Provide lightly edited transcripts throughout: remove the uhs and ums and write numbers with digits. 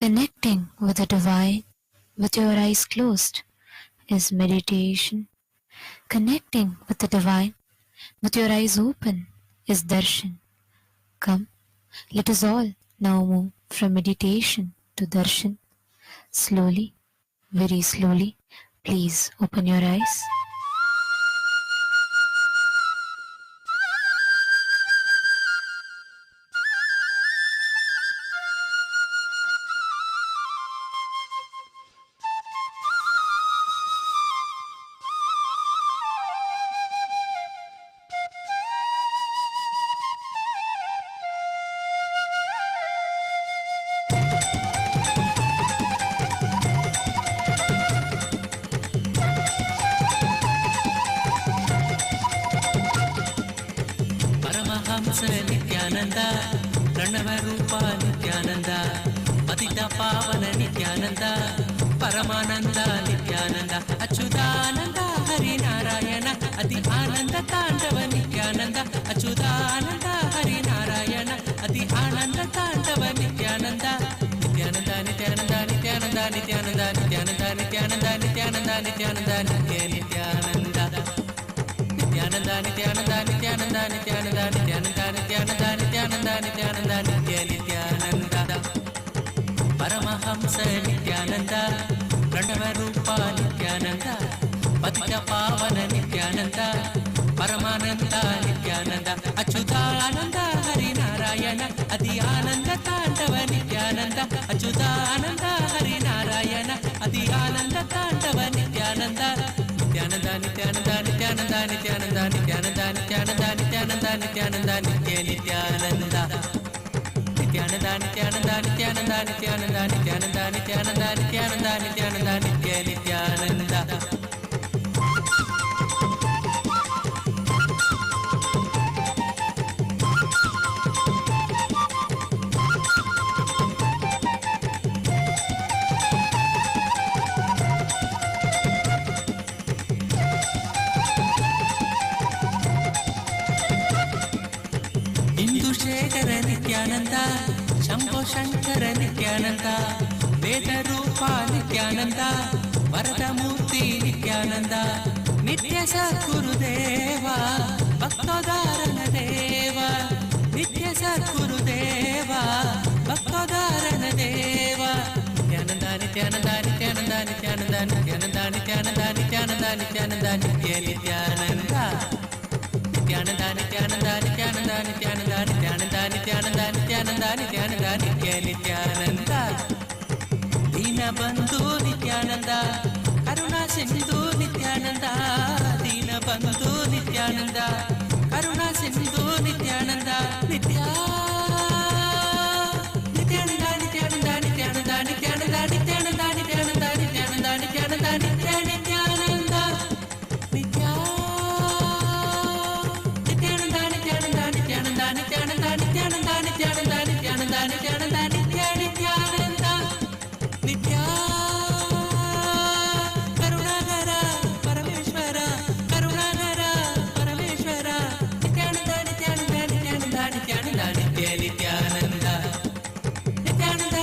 Connecting with the divine with your eyes closed is meditation. Connecting with the divine with your eyes open is darshan. Come, let us all now move from meditation to darshan. Slowly, very slowly, please open your eyes. Nithyananda ಪ್ರಣವ ರೂಪ ನಿತ್ಯಾನಂದ ಪತಿತ ಪಾವನ ನಿತ್ಯಾನಂದ ಪರಮಾನಂದ ನಿತ್ಯಾನಂದ ಅಚ್ಯುತಾನಂದ ಹರಿನಾರಾಯಣ ಅತಿ ಆನಂದ ತಾಂಡವ ನಿತ್ಯಾನಂದ ಅಚ್ಯುತಾನಂದ ಹರಿನಾರಾಯಣ ಅತಿ ಆನಂದ ತಾಂಡವ ನಿತ್ಯಾನಂದ ನಿತ್ಯಾನಂದ ನಿತ್ಯಾನಂದ ನಿತ್ಯಾನಂದ ನಿತ್ಯಾನಂದ ನಿತ್ಯಾನಂದ ನಿತ್ಯಾನಂದ ನಿತ್ಯಾನಂದ ನಿತ್ಯಾನಂದ ನಿತ್ಯ ನಿತ್ಯಾನಂದ ನಿತ್ಯಾನಂದ ನಿತ್ಯಾನಂದ ನಿತ್ಯಾನಂದ ನಿತ್ಯಾನಂದ ನಿತ್ಯಾನಂದ ನಿತ್ಯಾನಂದ ನಿತ್ಯಾನಂದ ನಿತ್ಯಾನಂದ ನಿತ್ಯ ನಿತ್ಯಾನಂದ ಪರಮಹಂಸ ನಿತ್ಯಾನಂದ ಪ್ರಣವ ರೂಪ ನಿತ್ಯಾನಂದ ಪತಿತ ಪಾವನ ನಿತ್ಯಾನಂದ ಪರಮಾನಂದ ನಿತ್ಯಾನಂದ ಅಚ್ಯುತಾನಂದ ಹರಿನಾರಾಯಣ ಅತಿ ಆನಂದ ತಾಂಡವ ನಿತ್ಯಾನಂದ ಅಚ್ಯುತಾನಂದ ಹರಿನಾರಾಯಣ ಅತಿ ಆನಂದ ತಾಂಡವ ನಿತ್ಯಾನಂದ ನಿತ್ಯಾನಂದ ನಿತ್ಯಾನಂದ ನಿತ್ಯಾನಂದ ನಿತ್ಯಾನಂದ ನಿತ್ಯಾನಂದ ನಿತ್ಯಾನಂದ ನಿತ್ಯಾನಂದ ನಿತ್ಯಾನಂದ ನಿತ್ಯ ನಿತ್ಯಾನಂದ ನಿತ್ಯಾನಂದ ನಿತ್ಯಾನಂದ ನಿತ್ಯಾನಂದ ನಿತ್ಯಾನಂದ ನಿತ್ಯಾನಂದ ನಿತ್ಯಾನಂದ ನಿತ್ಯಾನಂದ ನಿತ್ಯಾನಂದ ನಿತ್ಯ ನಿತ್ಯಾನಂದ ಶೇಖರ ನಿತ್ಯಾನಂದ ಶಂಭೋ ಶಂಕರ ನಿತ್ಯಾನಂದ ವೇದ ರೂಪ ನಿತ್ಯಾನಂದ ವರದ ಮೂರ್ತಿ ನಿತ್ಯಾನಂದ ನಿತ್ಯ ಸದ್ಗುರುದೇವ ಭಕ್ತೋದಾರನ ದೇವ ನಿತ್ಯ ಸದ್ಗುರುದೇವ ಭಕ್ತೋದಾರನ ದೇವ ನಿತ್ಯಾನಂದ ನಿತ್ಯಾನಂದ ನಿತ್ಯಾನಂದ ನಿತ್ಯಾನಂದ ನಿತ್ಯಾನಂದ ನಿತ್ಯಾನಂದ ನಿತ್ಯಾನಂದ ನಿತ್ಯಾನಂದ ನಿತ್ಯ ನಿತ್ಯಾನಂದ ನಿತ್ಯಾನಂದ ನಿತ್ಯಾನಂದ ನಿತ್ಯಾನಂದ ನಿತ್ಯಾನಂದ ನಿತ್ಯಾನಂದ ನಿತ್ಯಾನಂದ ನಿತ್ಯಾನಂದ ನಿತ್ಯಾನಂದ ನಿತ್ಯ ನಿತ್ಯಾನಂದ ದೀನಬಂಧು ನಿತ್ಯಾನಂದ ಕರುಣಾ ಸಿಂಧು ನಿತ್ಯಾನಂದ ದೀನಬಂಧು ನಿತ್ಯಾನಂದ ಕರುಣಾ ಸಿಂಧು ನಿತ್ಯಾನಂದ ನಿತ್ಯಾನಂದ ನಿತ್ಯಾನಂದ ನಿತ್ಯಾನಂದ ನಿತ್ಯಾನಂದ ನಿತ್ಯಾನಂದ ನಿತ್ಯಾನಂದ ನಿತ್ಯಾನಂದ ನಿತ್ಯಾನಂದ ನಿತ್ಯ ನಿತ್ಯಾನಂದ ನಿತ್ಯಾನಂದ ನಿತ್ಯಾನಂದ ನಿತ್ಯಾನಂದ ನಿತ್ಯಾನಂದ ನಿತ್ಯಾನಂದ ನಿತ್ಯ ನಿತ್ಯಾನಂದ ನಿತ್ಯ ಕರುಣಾಕರ ಪರಮೇಶ್ವರ ಕರುಣಾಕರ ಪರಮೇಶ್ವರ ನಿತ್ಯಾನಂದ ನಿತ್ಯಾನಂದ ನಿತ್ಯಾನಂದ ನಿತ್ಯಾನಂದ ನಿತ್ಯ ನಿತ್ಯಾನಂದ ನಿತ್ಯಾನಂದ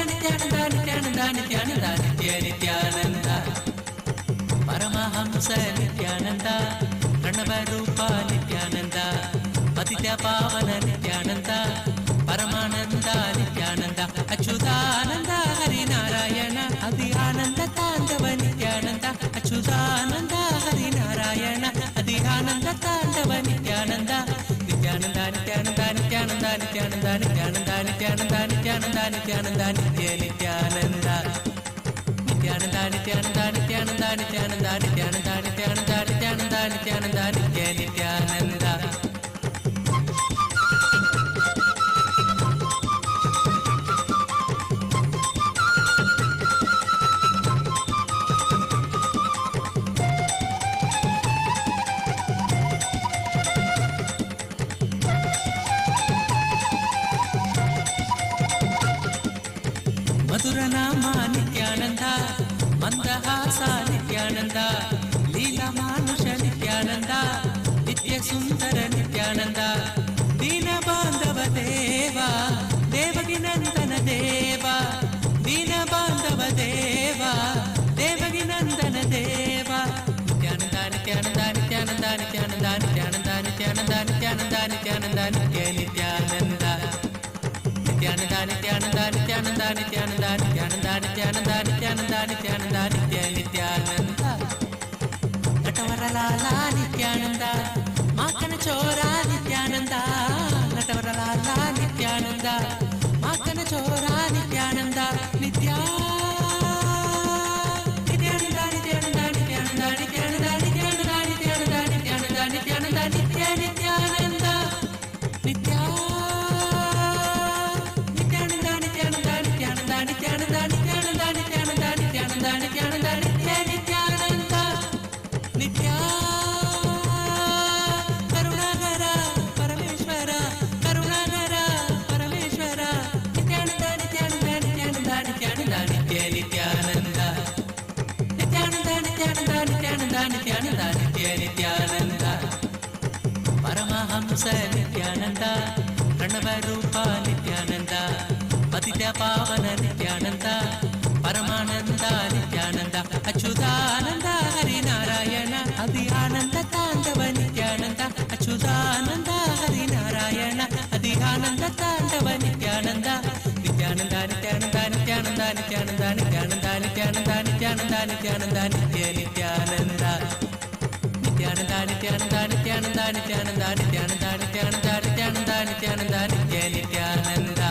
ನಿತ್ಯಾನಂದ ನಿತ್ಯಾನಂದ ನಿತ್ಯಾನಂದ ನಿತ್ಯ ನಿತ್ಯಾನಂದ ಪರಮಹಂಸ ನಿತ್ಯಾನಂದ ಪ್ರಣವ ರೂಪ ನಿತ್ಯಾನಂದ ಪತಿತ ಪಾವನ ನಿತ್ಯಾನಂದ ಪರಮಾನಂದ ನಿತ್ಯಾನಂದ ಅಚ್ಯುತಾನಂದ ಹರಿನಾರಾಯಣ ಅತಿ ಆನಂದ ತಾಂಡವ ನಿತ್ಯಾನಂದ ಅಚ್ಯುತಾನಂದ ಹರಿನಾರಾಯಣ ಅತಿ ಆನಂದ ತಾಂಡವ ನಿತ್ಯಾನಂದ ನಿತ್ಯಾನಂದ ನಿತ್ಯಾನಂದ ನಿತ್ಯಾನಂದ ನಿತ್ಯಾನಂದ ನಿತ್ಯಾನಂದ ನಿತ್ಯಾನಂದ ನಿತ್ಯಾನಂದ ನಿತ್ಯಾನಂದ ನಿತ್ಯ ನಿತ್ಯಾನಂದ ನಿತ್ಯಾನಂದ ನಿತ್ಯಾನಂದ ನಿತ್ಯಾನಂದ ನಿತ್ಯಾನಂದ ನಿತ್ಯಾನಂದ ನಿತ್ಯಾನಂದ ನಿತ್ಯಾನಂದ ನಿತ್ಯಾನಂದ ನಿತ್ಯ ನಿತ್ಯಾನಂದ ಮಧುರನಾಮ ನಿತ್ಯಾನಂದ ಮಂದಹಾಸ ನಿತ್ಯಾನಂದ ಲೀಲಾ ಮಾನುಷ ನಿತ್ಯಾನಂದ ನಿತ್ಯ ಸುಂದರ ನಿತ್ಯಾನಂದ ದೀನ ಬಾಂಧವ ದೇವ ದೇವಗಿ ನಂದನ ದೇವ ದೀನ Nithyananda Nithyananda Nithyananda Nithyananda Nithyananda Nithyananda Nithyananda Nithyananda Nithyananda Natavaralala Nithyananda Makana Chora Nithyananda Natavaralala Nithyananda Makana Chora Nithyananda Nithyananda Nithyananda Nithyananda Nithyananda Nithyananda Nithyananda Nithyananda Nithyananda Nithyananda Nithya Nithyananda Nithyananda Nithyananda Nithyananda Nithyananda Nithyananda Nithyananda Nithyananda Nithyananda Nithya Karunagara Parameshwara Karunagara Parameshwara Nithyananda Nithyananda Nithyananda Nithyananda Nithyananda Nithyananda Nithyananda Nithyananda Nithyananda Nithyananda Paramahamsa Nithyananda Pranavarupa Nithyananda Patitya Pavana Nithyananda Paramananda Nithyananda Achyutananda Harinarayana Adhyananda Tandava Nithyananda Achyutananda Harinarayana Adhyananda Tandava Nithyananda Nithyananda Nithyananda Nithyananda Nithyananda Nithyananda Nithyananda Nithyananda Nithyananda Nithyananda Nithyananda Nithyananda Nithyananda Nithyananda Nithyananda Nithyananda Nithyananda Nithyananda Nithyananda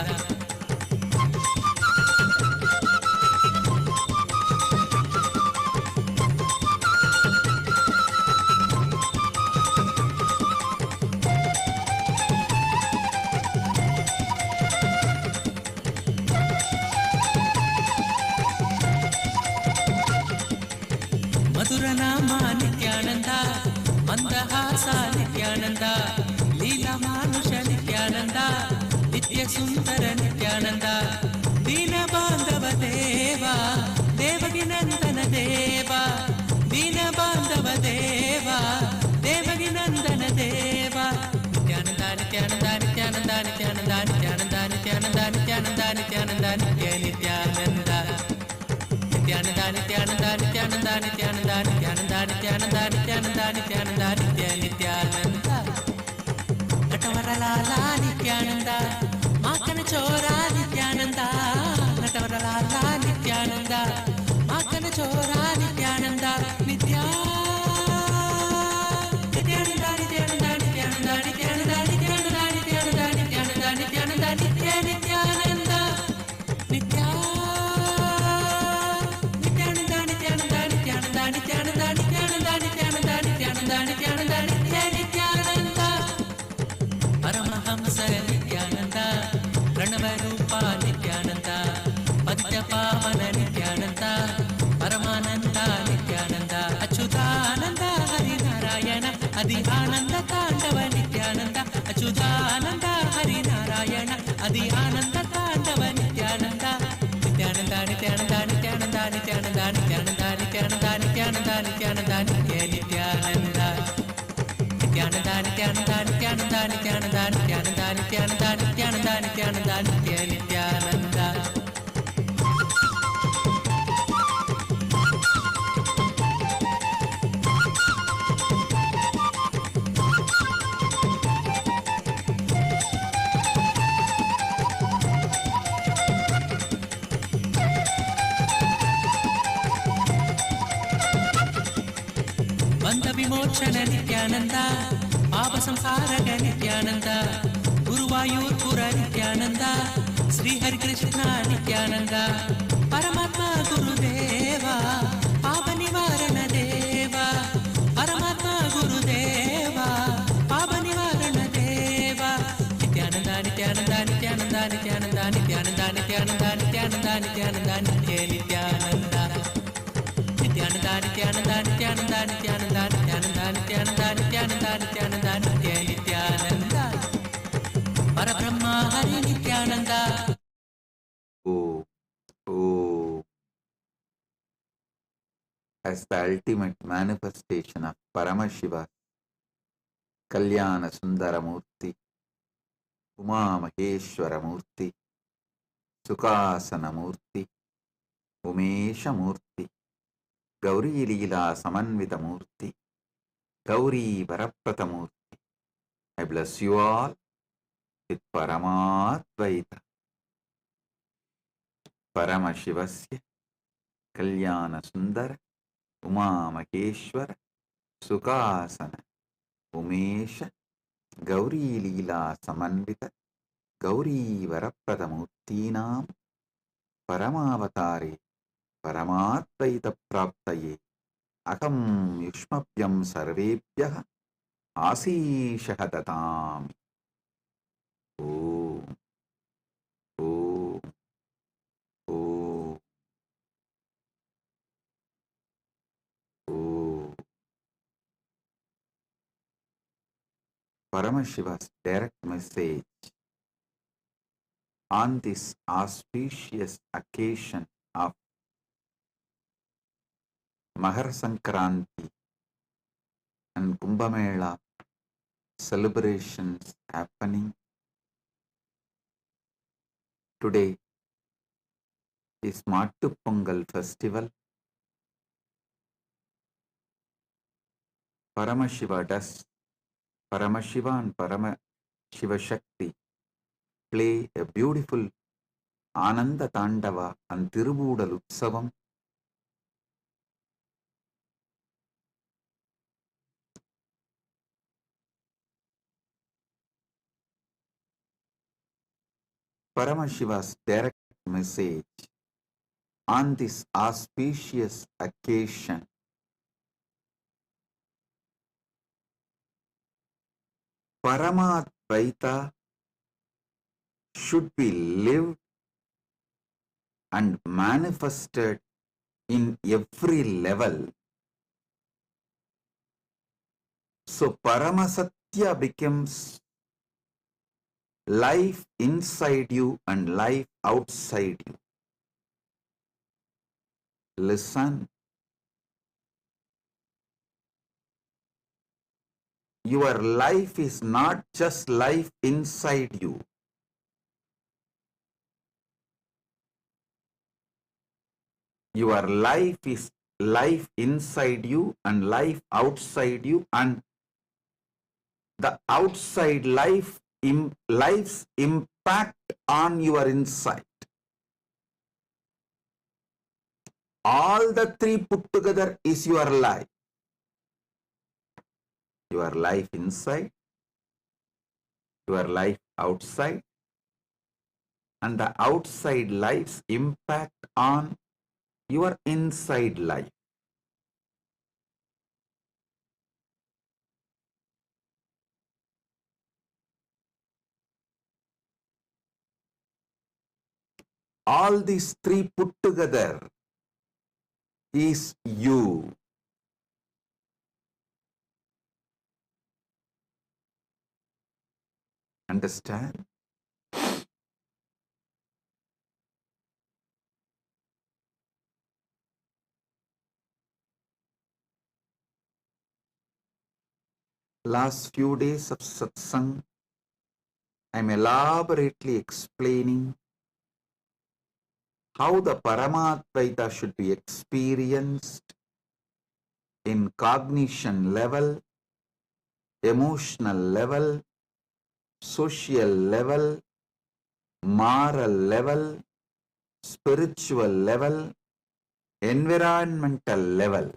Madhuranama Nithyananda Mandahasa Nithyananda Leela Manusha Nithyananda Nitya Sundara Nithyananda Dina Bandhava Deva Devaki Nandana Deva Dina Bandhava Deva Devaki Nandana Deva Nithyananda Nithyananda Nithyananda Nithyananda Nithyananda Nithyananda Nithyananda Nithyananda Nithyananda Nithyananda Nithyananda Nithyananda Nithyananda Nithyananda Nithyananda Nithyananda Nithyananda Nithyananda Natavaralala Nithyananda Makana Chora Nithyananda Natavaralala Nithyananda Makana Chora Nithyananda Nithyananda Nithyananda Nithyananda Nithyananda Nithyananda Nithyananda Nithyananda Nithyananda Nithyananda Nithya Nithyananda Nithyananda Nithyananda Nithyananda Nithyananda Nithyananda Paramahamsa Nithyananda Pranavarupa Nithyananda Patitya Pavana Nithyananda Paramananda Nithyananda Achyutananda Harinarayana Adhyananda Tandava Nithyananda Achyutananda Harinarayana Adhyananda Tandava Nithyananda Nithyananda Nithyananda Nithyananda Nithyananda Nithyananda Nithyananda Nithyananda Nithyananda Nithyananda Nithyananda Nithyananda Nithyananda Nithyananda Nithyananda Nithyananda Nithyananda Nithyananda Nithyananda Bandha Vimochana Nithyananda Papa Samsaraga Nithyananda Guruvayurpura Nithyananda Sri Hari Krishna Nithyananda Paramatma Gurudeva Papa Nivarana Deva Paramatma Gurudeva Papa Nivarana Deva Nithyananda Nithyananda Nithyananda Nithyananda Nithyananda Nithyananda Nithyananda Nithyananda Nithyananda Nithyananda Nithyananda Nithyananda Nithyananda Nithyananda Nithyananda Nithyananda Nithyananda Nithyananda Parabrahma Hari Nithyananda Oh, oh, as the ultimate manifestation of Paramashiva, Kalyana Sundaramurti, Uma Maheshwaramurti, Sukhasanamurti, Umeshamurti, Gauri Leela Samanvitamurti, Gauri Varapratamurti. I bless you all with Paramadvaita. Paramashivasya Kalyana Sundara Uma Maheshwara Sukasana Umesha Gauri Leela Samanvita Gauri Varapradamutinam Paramavatare Paramatvaita Praptaye Aham Yushmapyam Sarvebhyah Asishah Datam. Om, Om, Om, Om. Paramashiva's direct message on this auspicious occasion of Mahar Sankranti and Kumbh Mela celebrations happening today is Mattu Pongal festival. Paramashiva and Paramashiva Shakti play a beautiful Ananda Tandava and Tirubudal Utsavam. Paramashiva's direct message on this auspicious occasion. Paramadvaita should be lived and manifested in every level. So Paramasatya becomes life inside you and life outside you. Listen. Your life is not just life inside you. Your life is life inside you and life outside you, and the outside life's impact on your inside. All the three put together is your life. Your life inside, your life outside, and the outside life's impact on your inside life. All these three put together is you. Understand? Last few days of satsang, I'm elaborately explaining how the Paramadvaita should be experienced in cognition level, emotional level, social level, moral level, spiritual level, environmental level.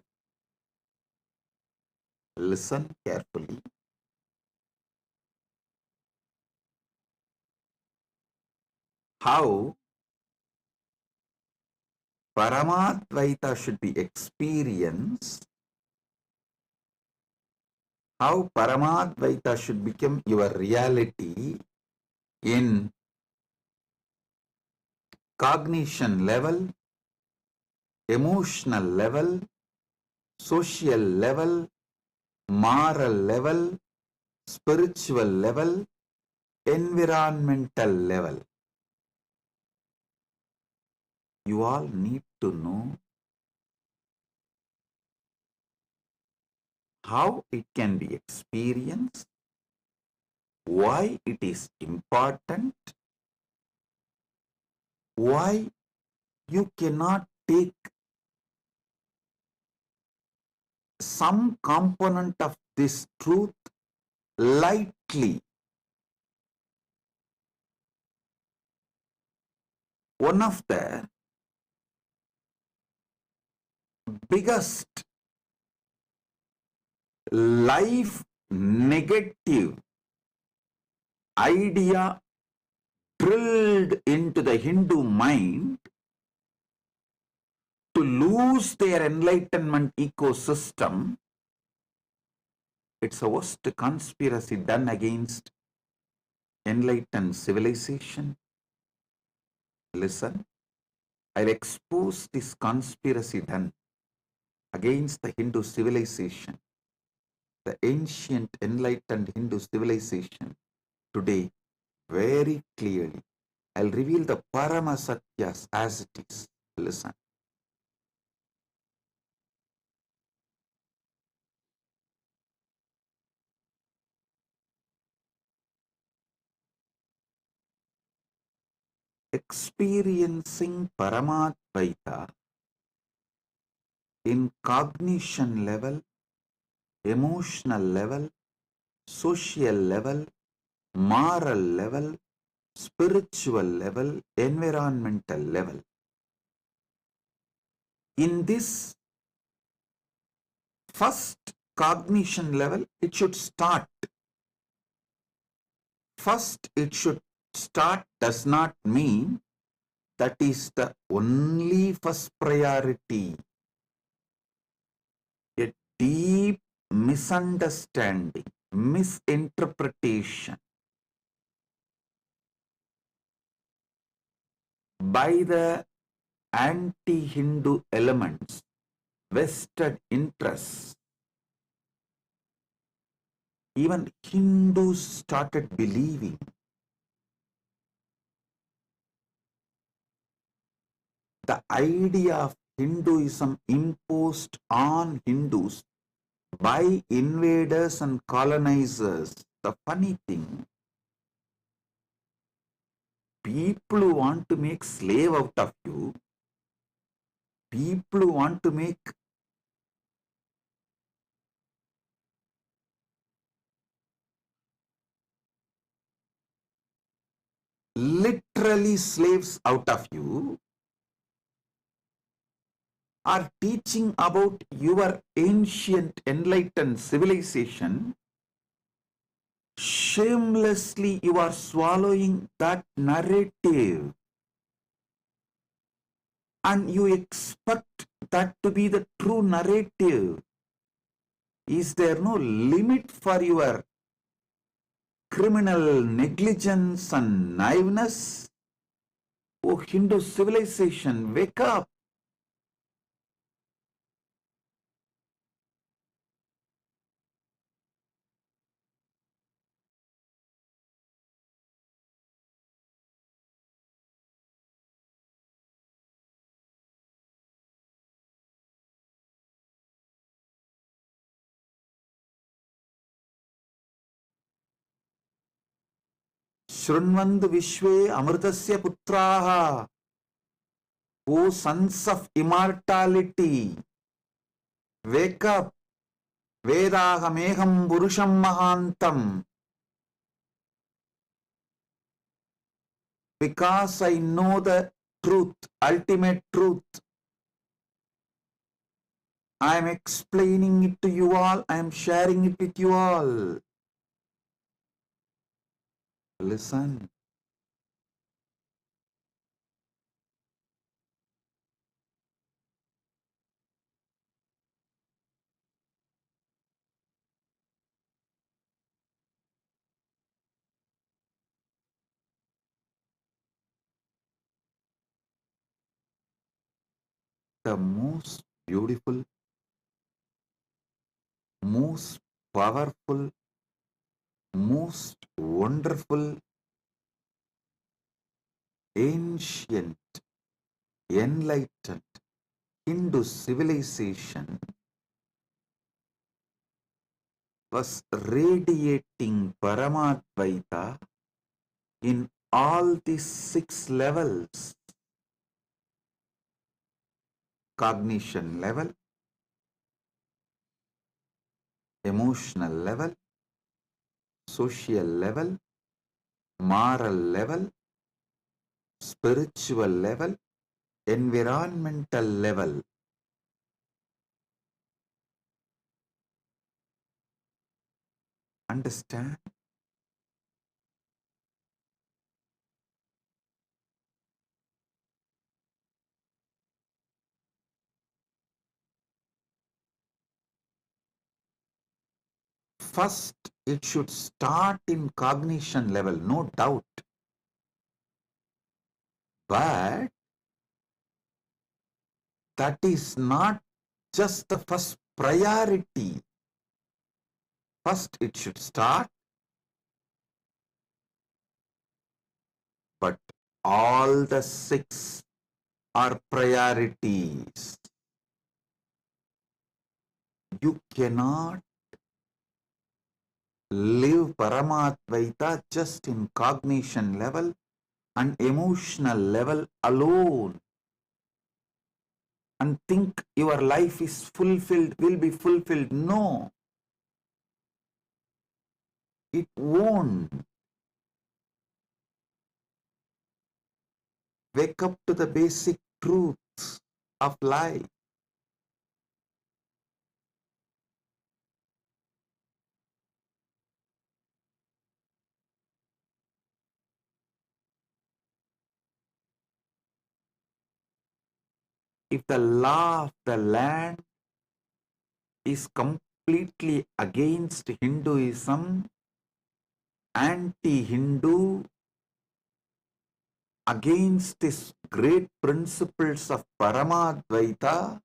Listen carefully. How Paramadvaita should be experienced, how Paramadvaita should become your reality in cognition level, emotional level, social level, moral level, spiritual level, environmental level. You all need to know how it can be experienced, why it is important, why you cannot take some component of this truth lightly. One of the biggest life negative idea drilled into the Hindu mind to lose their enlightenment ecosystem. It's a worst conspiracy done against enlightened civilization. Listen, I'll expose this conspiracy done against the Hindu civilization, the ancient enlightened Hindu civilization today very clearly. I'll reveal the Parama Satyas as it is. Listen. Experiencing Paramadvaita in cognition level, emotional level, social level, moral level, spiritual level, environmental level. In this first cognition level, it should start. First, it should start does not mean that is the only first priority. A deep misunderstanding, misinterpretation by the anti-Hindu elements, vested interests. Even Hindus started believing the idea of Hinduism imposed on Hindus by invaders and colonizers. The funny thing, people who want to make slave out of you, people who want to make literally slaves out of you, are teaching about your ancient enlightened civilization. Shamelessly you are swallowing that narrative and you expect that to be the true narrative. Is there no limit for your criminal negligence and naiveness? Oh, Hindu civilization, wake up. Shrunvandu Vishwe Amritasya Putraha. O sons of immortality, wake up. Vedahameham Purusham Mahantam. Because I know the truth, ultimate truth. I am explaining it to you all. I am sharing it with you all. Listen. The most beautiful, most powerful, most wonderful, ancient, enlightened Hindu civilization was radiating Paramadvaita in all these 6 levels. Cognition level, emotional level, social level, moral level, spiritual level, environmental level. Understand? First, it should start in cognition level, no doubt. But that is not just the first priority. First, it should start, but all the six are priorities. You cannot live Paramadvaita just in cognition level and emotional level alone and think your life is fulfilled, will be fulfilled. No, it won't. Wake up to the basic truths of life. If the law of the land is completely against Hinduism, anti-Hindu, against these great principles of Paramadvaita,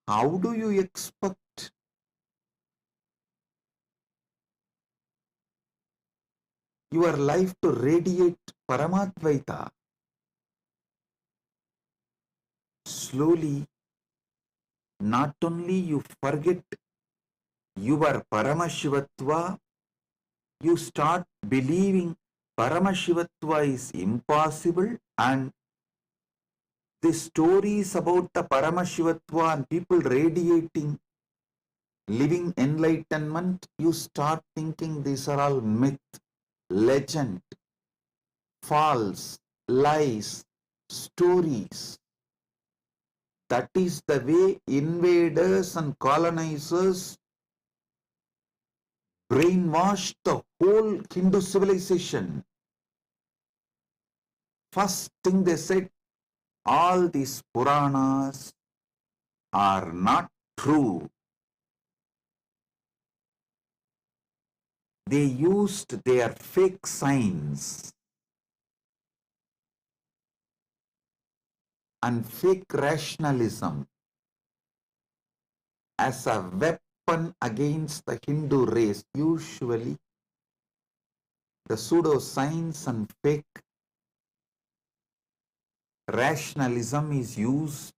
how do you expect your life to radiate Paramadvaita? Slowly, not only you forget your Paramashivatva, you start believing Paramashivatva is impossible, and the stories about the Paramashivatva and people radiating living enlightenment, you start thinking these are all myth, legend, false, lies, stories. That is the way invaders and colonizers brainwashed the whole Hindu civilization. First thing they said, all these Puranas are not true. They used their fake science and fake rationalism as a weapon against the Hindu race. Usually, the pseudoscience and fake rationalism is used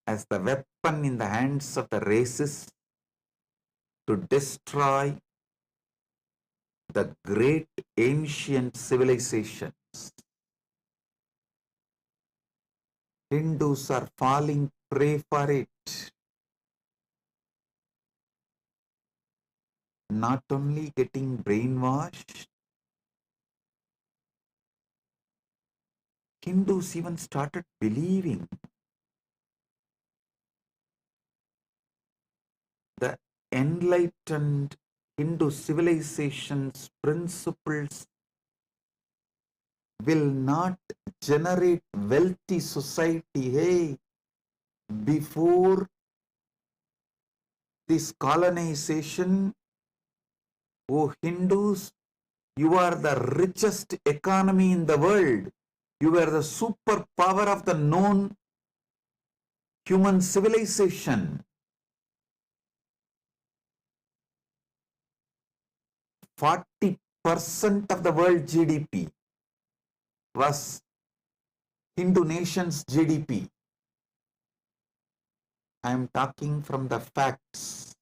as the weapon in the hands of the races to destroy the great ancient civilizations. Hindus are falling prey for it. Not only getting brainwashed, Hindus even started believing the enlightened Hindu civilization's principles will not generate wealthy society. Hey, before this colonization, oh Hindus, you are the richest economy in the world. You were the superpower of the known human civilization. 40% of the world GDP was Hindu nation's GDP. I am talking from the facts,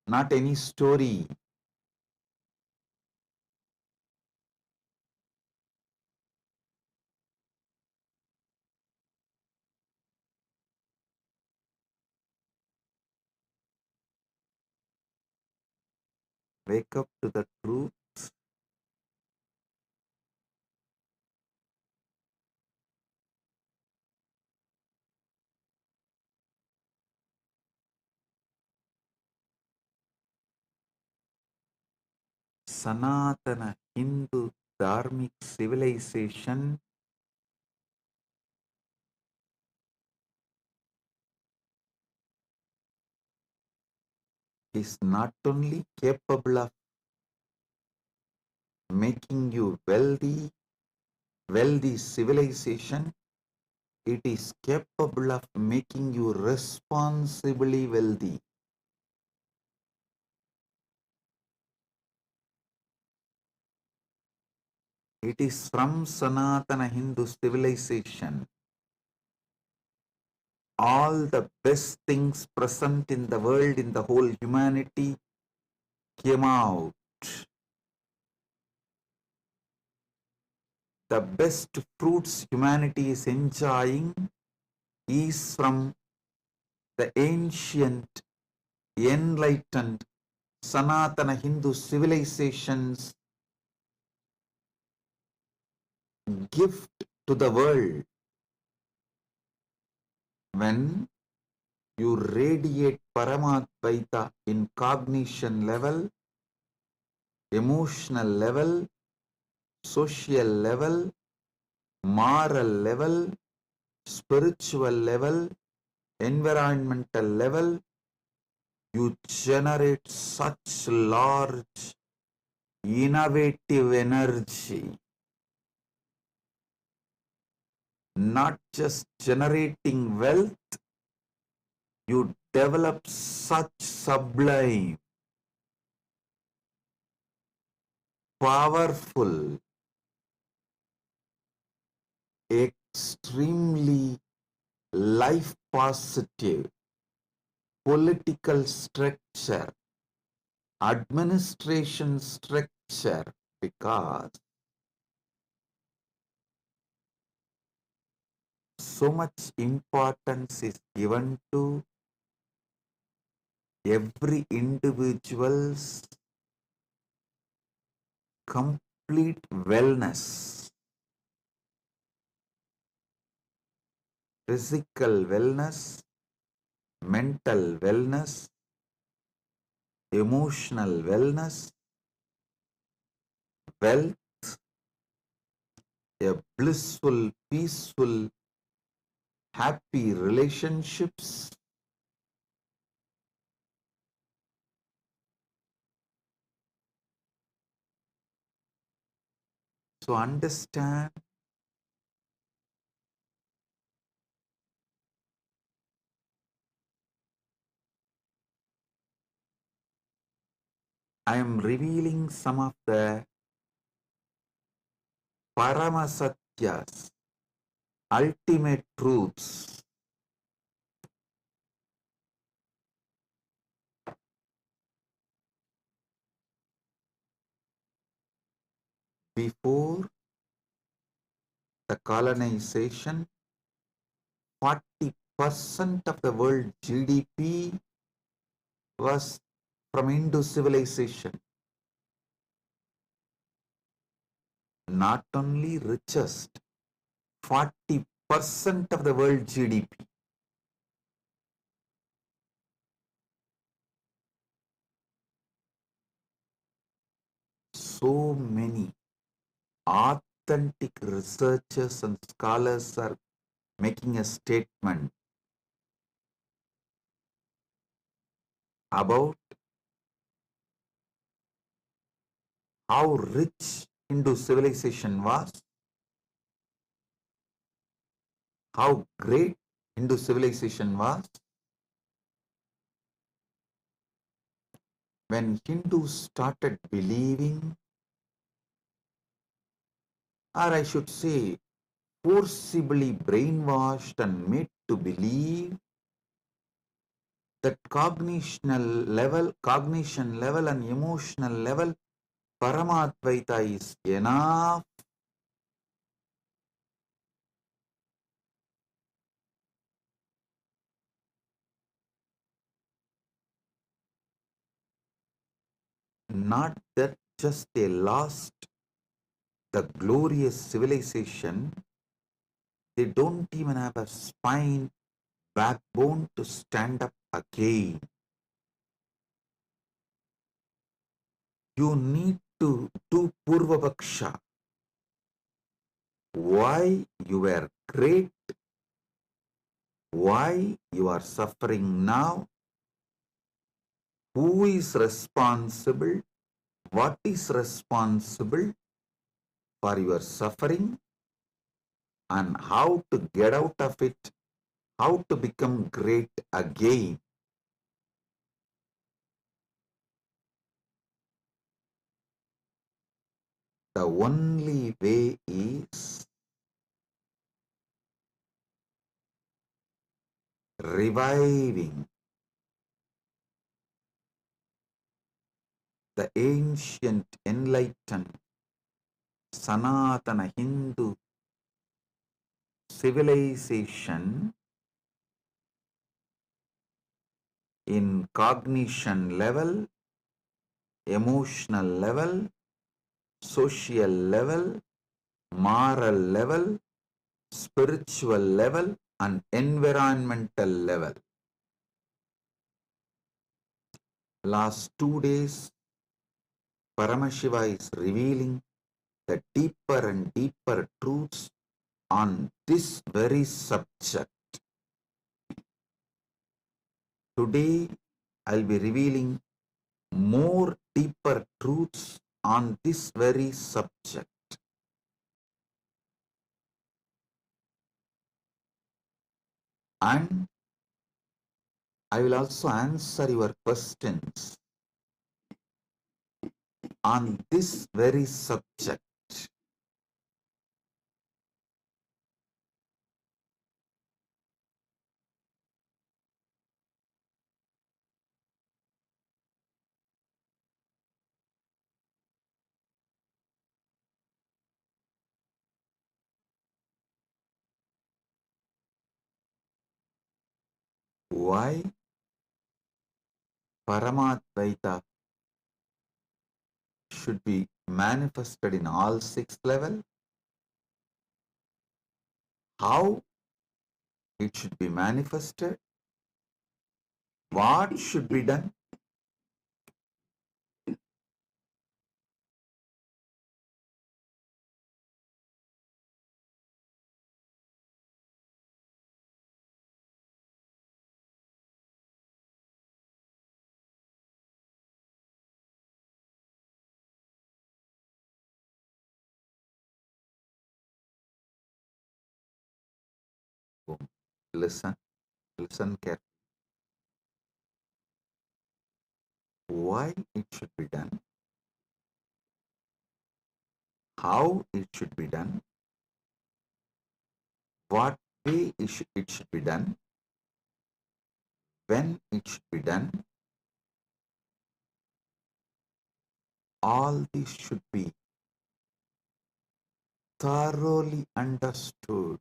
not any story. Wake up to the truth. Sanatana Hindu Dharmic civilization is not only capable of making you wealthy civilization, it is capable of making you responsibly wealthy. It is from Sanatana Hindu civilization. All the best things present in the world, in the whole humanity, came out. The best fruits humanity is enjoying is from the ancient, enlightened, Sanatana Hindu civilization's gift to the world. When you radiate Paramadvaita in cognition level, emotional level, social level, moral level, spiritual level, environmental level, you generate such large, innovative energy. Not just generating wealth, you develop such sublime, powerful, extremely life positive political structure, administration structure, because so much importance is given to every individual's complete wellness, physical wellness, mental wellness, emotional wellness, wealth, a blissful, peaceful, happy relationships. So understand, I am revealing some of the Paramasatyas, ultimate truths. Before the colonization, 40% of the world GDP was from Hindu civilization. Not only richest, 40% of the world GDP. So many authentic researchers and scholars are making a statement about how rich Hindu civilization was, how great Hindu civilization was, when Hindus started believing, or I should say, forcibly brainwashed and made to believe that cognition level and emotional level, Paramadvaita is enough. Not that just they lost the glorious civilization, they don't even have a spine, backbone to stand up again. You need to do Purvapaksha. Why you were great, why you are suffering now, who is responsible, what is responsible for your suffering, and how to get out of it, how to become great again. The only way is reviving the ancient enlightened Sanatana Hindu civilization in cognition level, emotional level, social level, moral level, spiritual level, and environmental level. Last 2 days, Paramashiva is revealing the deeper and deeper truths on this very subject. Today, I'll be revealing more deeper truths on this very subject. And I will also answer your questions on this very subject. Why Paramadvaita should be manifested in all 6 levels, how it should be manifested, what should be done. Listen, listen carefully. Why it should be done, how it should be done, what way it should be done, when it should be done. All this should be thoroughly understood.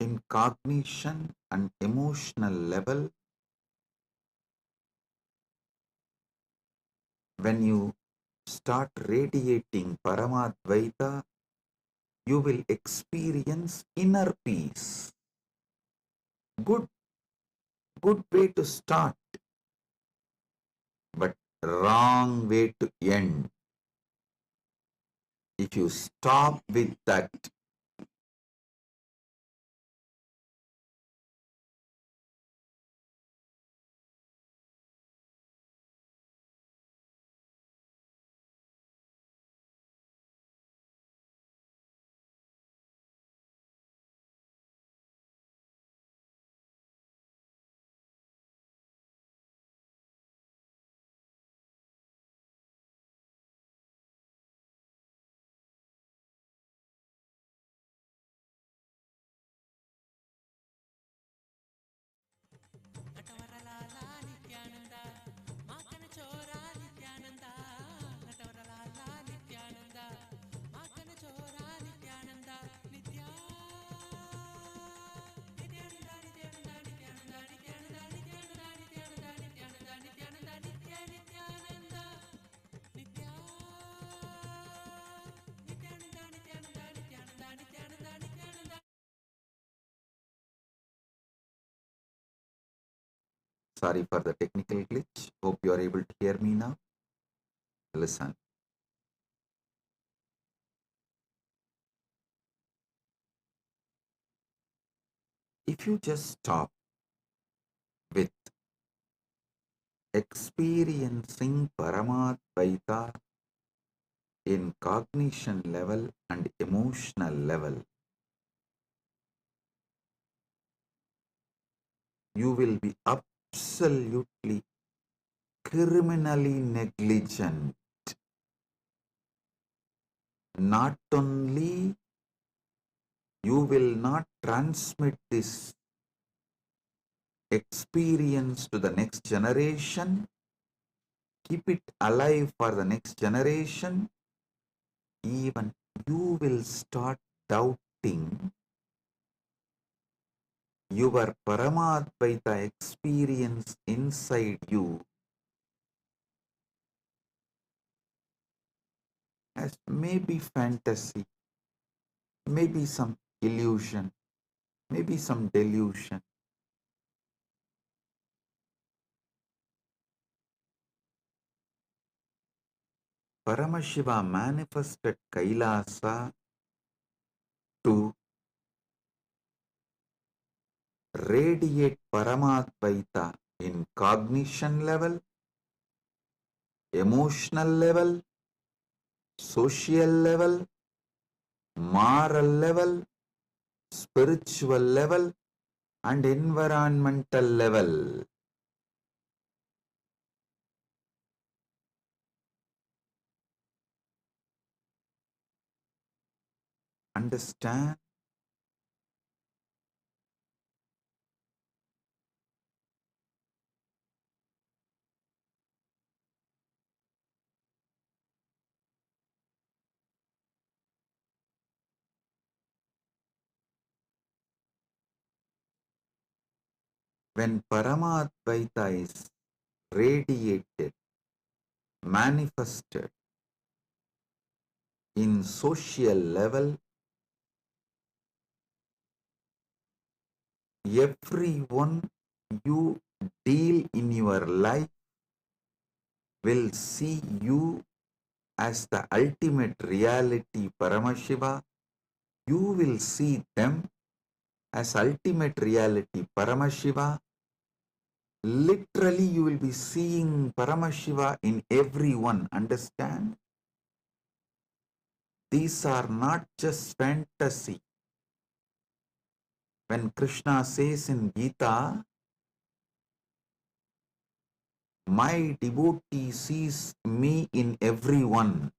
In cognition and emotional level, when you start radiating Paramadvaita, you will experience inner peace. Good, good way to start, but wrong way to end. If you stop with that Sorry for the technical glitch. Hope you are able to hear me now. Listen. If you just stop with experiencing Paramadvaita in cognition level and emotional level, you will be absolutely criminally negligent. Not only you will not transmit this experience to the next generation, keep it alive for the next generation, even you will start doubting your Paramadvaita experience inside you as maybe fantasy, maybe some illusion, maybe some delusion. Paramashiva manifested Kailasa to radiate Paramadvaita in cognition level, emotional level, social level, moral level, spiritual level, and environmental level. Understand? When Paramadvaita is radiated, manifested in social level, everyone you deal in your life will see you as the ultimate reality Paramashiva. You will see them as ultimate reality Paramashiva. Literally, you will be seeing Paramashiva in everyone. Understand? These are not just fantasy. When Krishna says in Gita, my devotee sees me in everyone.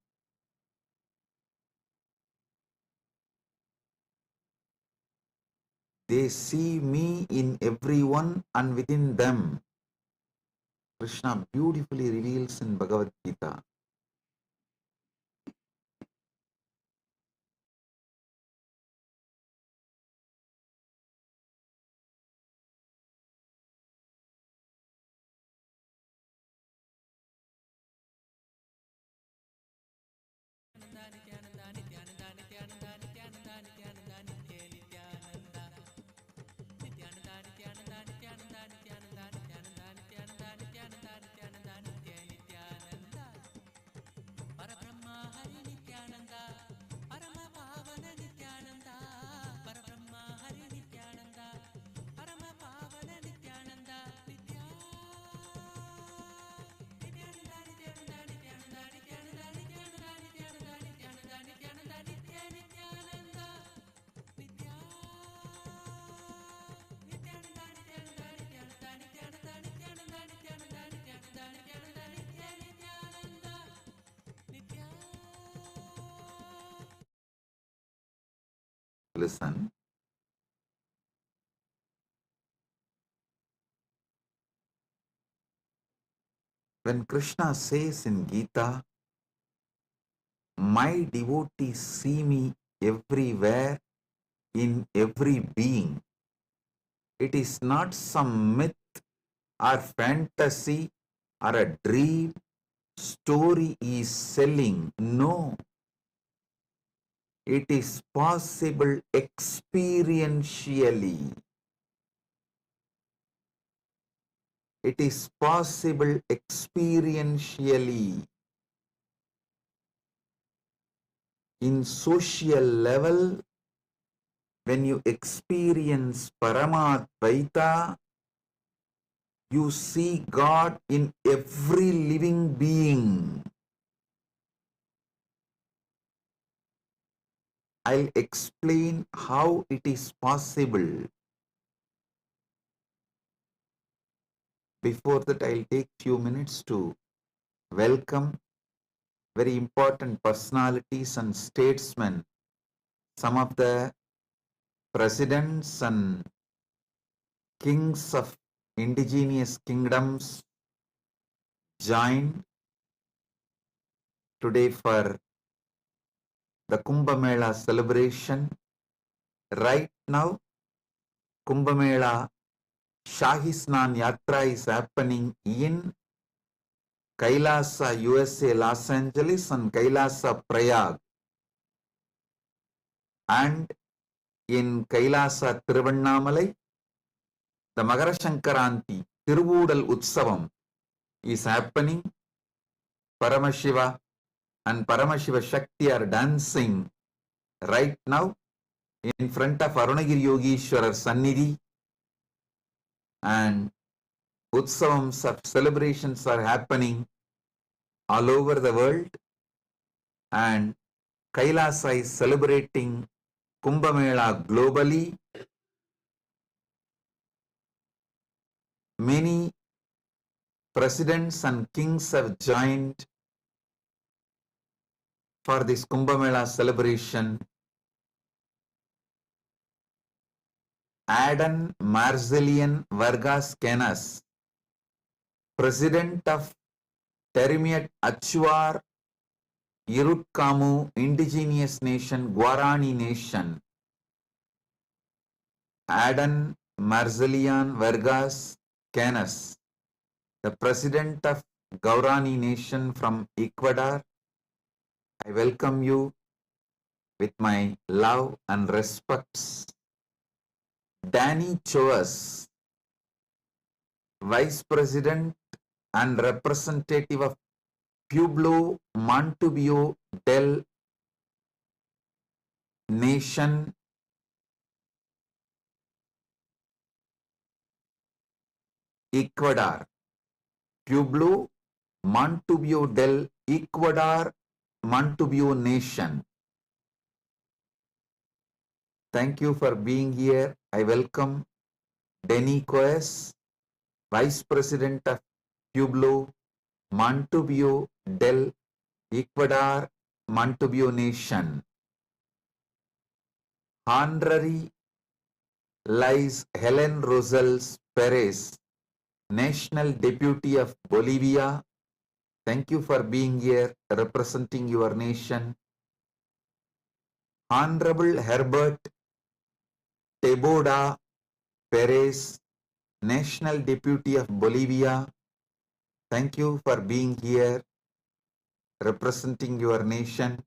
They see me in everyone and within them. Krishna beautifully reveals in Bhagavad Gita. Listen, when Krishna says in Gita, my devotees see me everywhere in every being, it is not some myth or fantasy or a dream story is selling. No, it is possible experientially. It is possible experientially. In social level, when you experience Paramadvaita, you see God in every living being. I'll explain how it is possible. Before that, I'll take few minutes to welcome very important personalities and statesmen, some of the presidents and kings of indigenous kingdoms joined today for the Kumbh Mela celebration. Right now, Kumbh Mela Shahi Snan Yatra is happening in Kailasa, USA, Los Angeles, and Kailasa, Prayag. And in Kailasa, Tiruvannamalai, the Magara Shankaranti, Tiruvudal Utsavam is happening. Paramashiva and Paramashiva Shakti are dancing right now in front of Arunagiri Yogeshwarar Sannidhi, and Utsavams of celebrations are happening all over the world, and Kailasa is celebrating Kumbh Mela globally. Many presidents and kings have joined for this Kumbh Mela celebration. Adan Marzelian Vargas Canas, President of Terimiat Achuar Irutkamu Indigenous Nation, Guarani Nation. Adan Marzelian Vargas Canas, the President of Guarani Nation from Ecuador. I welcome you with my love and respects. Danny Choas, Vice President and Representative of Pueblo Montubio del Nation, Ecuador. Pueblo Montubio del Ecuador, Montubio Nation. Thank you for being here. I welcome Denny Coes, Vice President of Pueblo Montubio del Ecuador, Montubio Nation. Honorary Lies Helen Rosales Perez, National Deputy of Bolivia. Thank you for being here, representing your nation. Honorable Herbert Teboda Perez, National Deputy of Bolivia. Thank you for being here, representing your nation.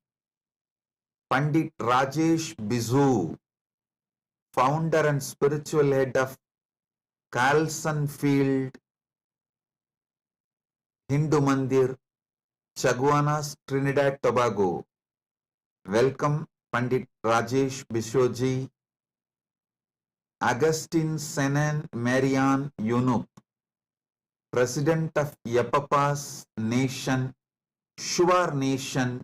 Pandit Rajesh Bizu, Founder and Spiritual Head of Carlson Field Hindu Mandir, Chaguanas, Trinidad, Tobago. Welcome, Pandit Rajesh Bishoji. Augustine Senan Marian Yunup, President of Yapapas Nation, Shuar Nation,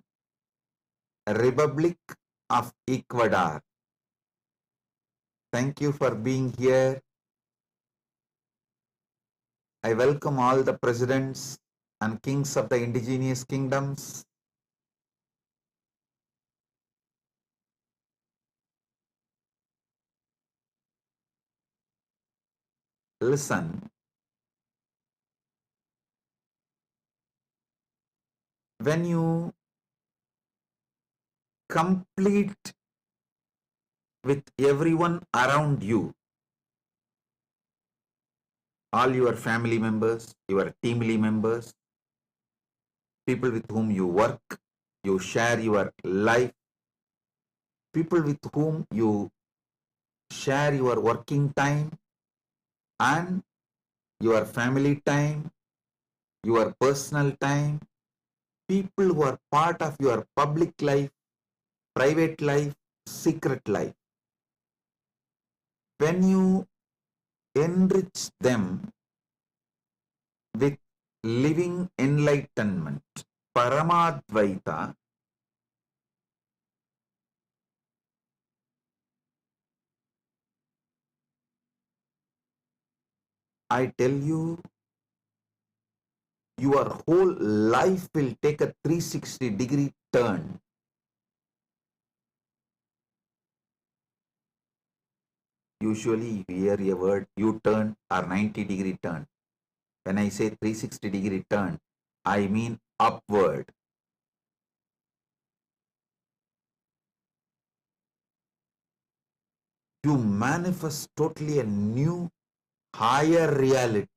Republic of Ecuador. Thank you for being here. I welcome all the presidents and kings of the indigenous kingdoms. Listen. When you complete with everyone around you, all your family members, your team members, people with whom you work, you share your life, people with whom you share your working time, and your family time, your personal time, people who are part of your public life, private life, secret life. When you enrich them with living enlightenment, Paramadvaita, I tell you, your whole life will take a 360-degree turn. Usually you hear a word U-turn or 90-degree turn. When I say 360-degree turn, I mean upward. You manifest totally a new, higher reality.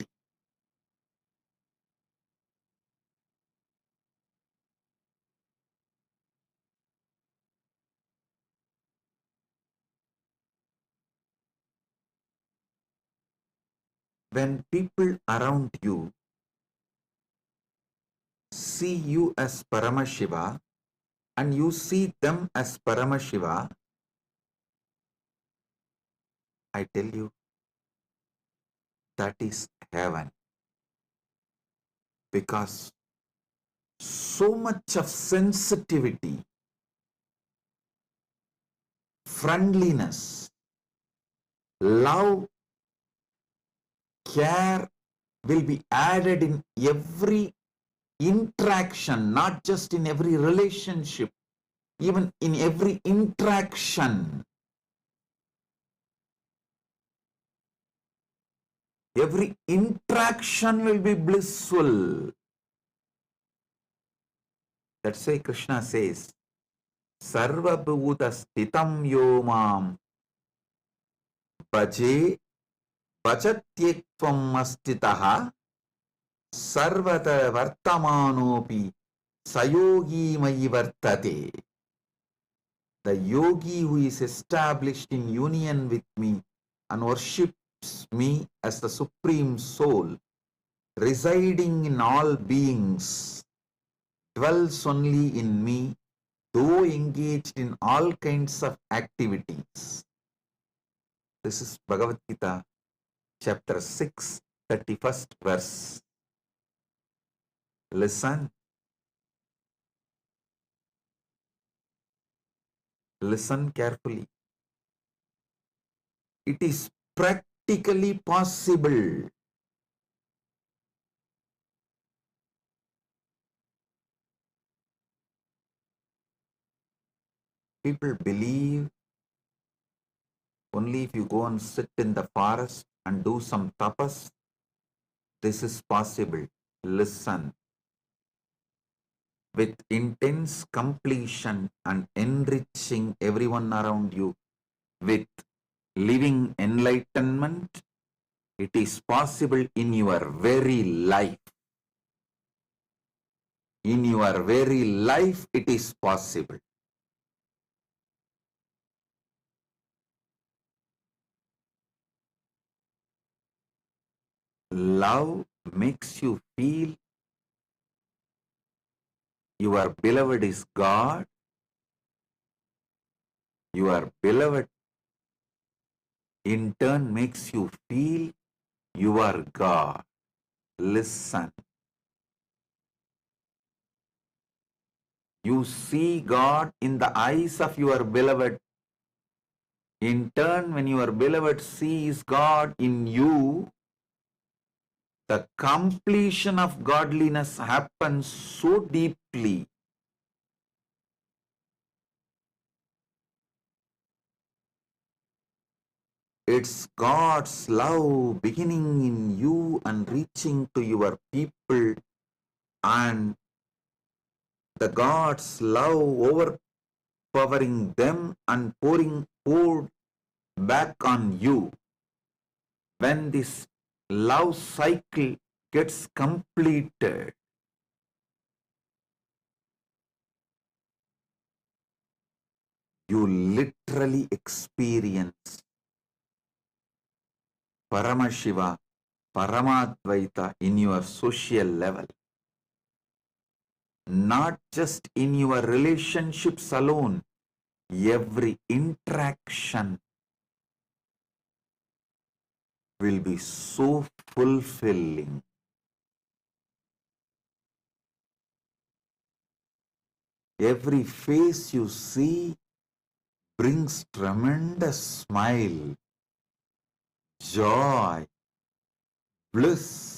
When people around you see you as Paramashiva and you see them as Paramashiva, I tell you, that is heaven. Because so much of sensitivity, friendliness, love, care will be added in every interaction, not just in every relationship, even in every interaction. Every interaction will be blissful. That's why Krishna says, Sarva Bhuta Stitam Yomam Bhaje Bhajatyekvam Astitaha Sarvata Vartamanopi Sayogi Mayi Vartate. The yogi who is established in union with me and worships me as the Supreme Soul, residing in all beings, dwells only in me, though engaged in all kinds of activities. This is Bhagavad Gita, chapter 6, 31st verse. Listen. Listen carefully. It is practically possible. People believe only if you go and sit in the forest and do some tapas, this is possible. Listen. With intense completion and enriching everyone around you with living enlightenment, it is possible in your very life. In your very life, it is possible. Love makes you feel your beloved is God. Your beloved in turn makes you feel you are God. Listen. You see God in the eyes of your beloved. In turn, when your beloved sees God in you, the completion of godliness happens so deeply. It's God's love beginning in you and reaching to your people, and the God's love overpowering them and poured back on you. When this love cycle gets completed, you literally experience Paramashiva Paramadvaita in your social level, not just in your relationships alone. Every interaction will be so fulfilling. Every face you see brings tremendous smile, joy, bliss.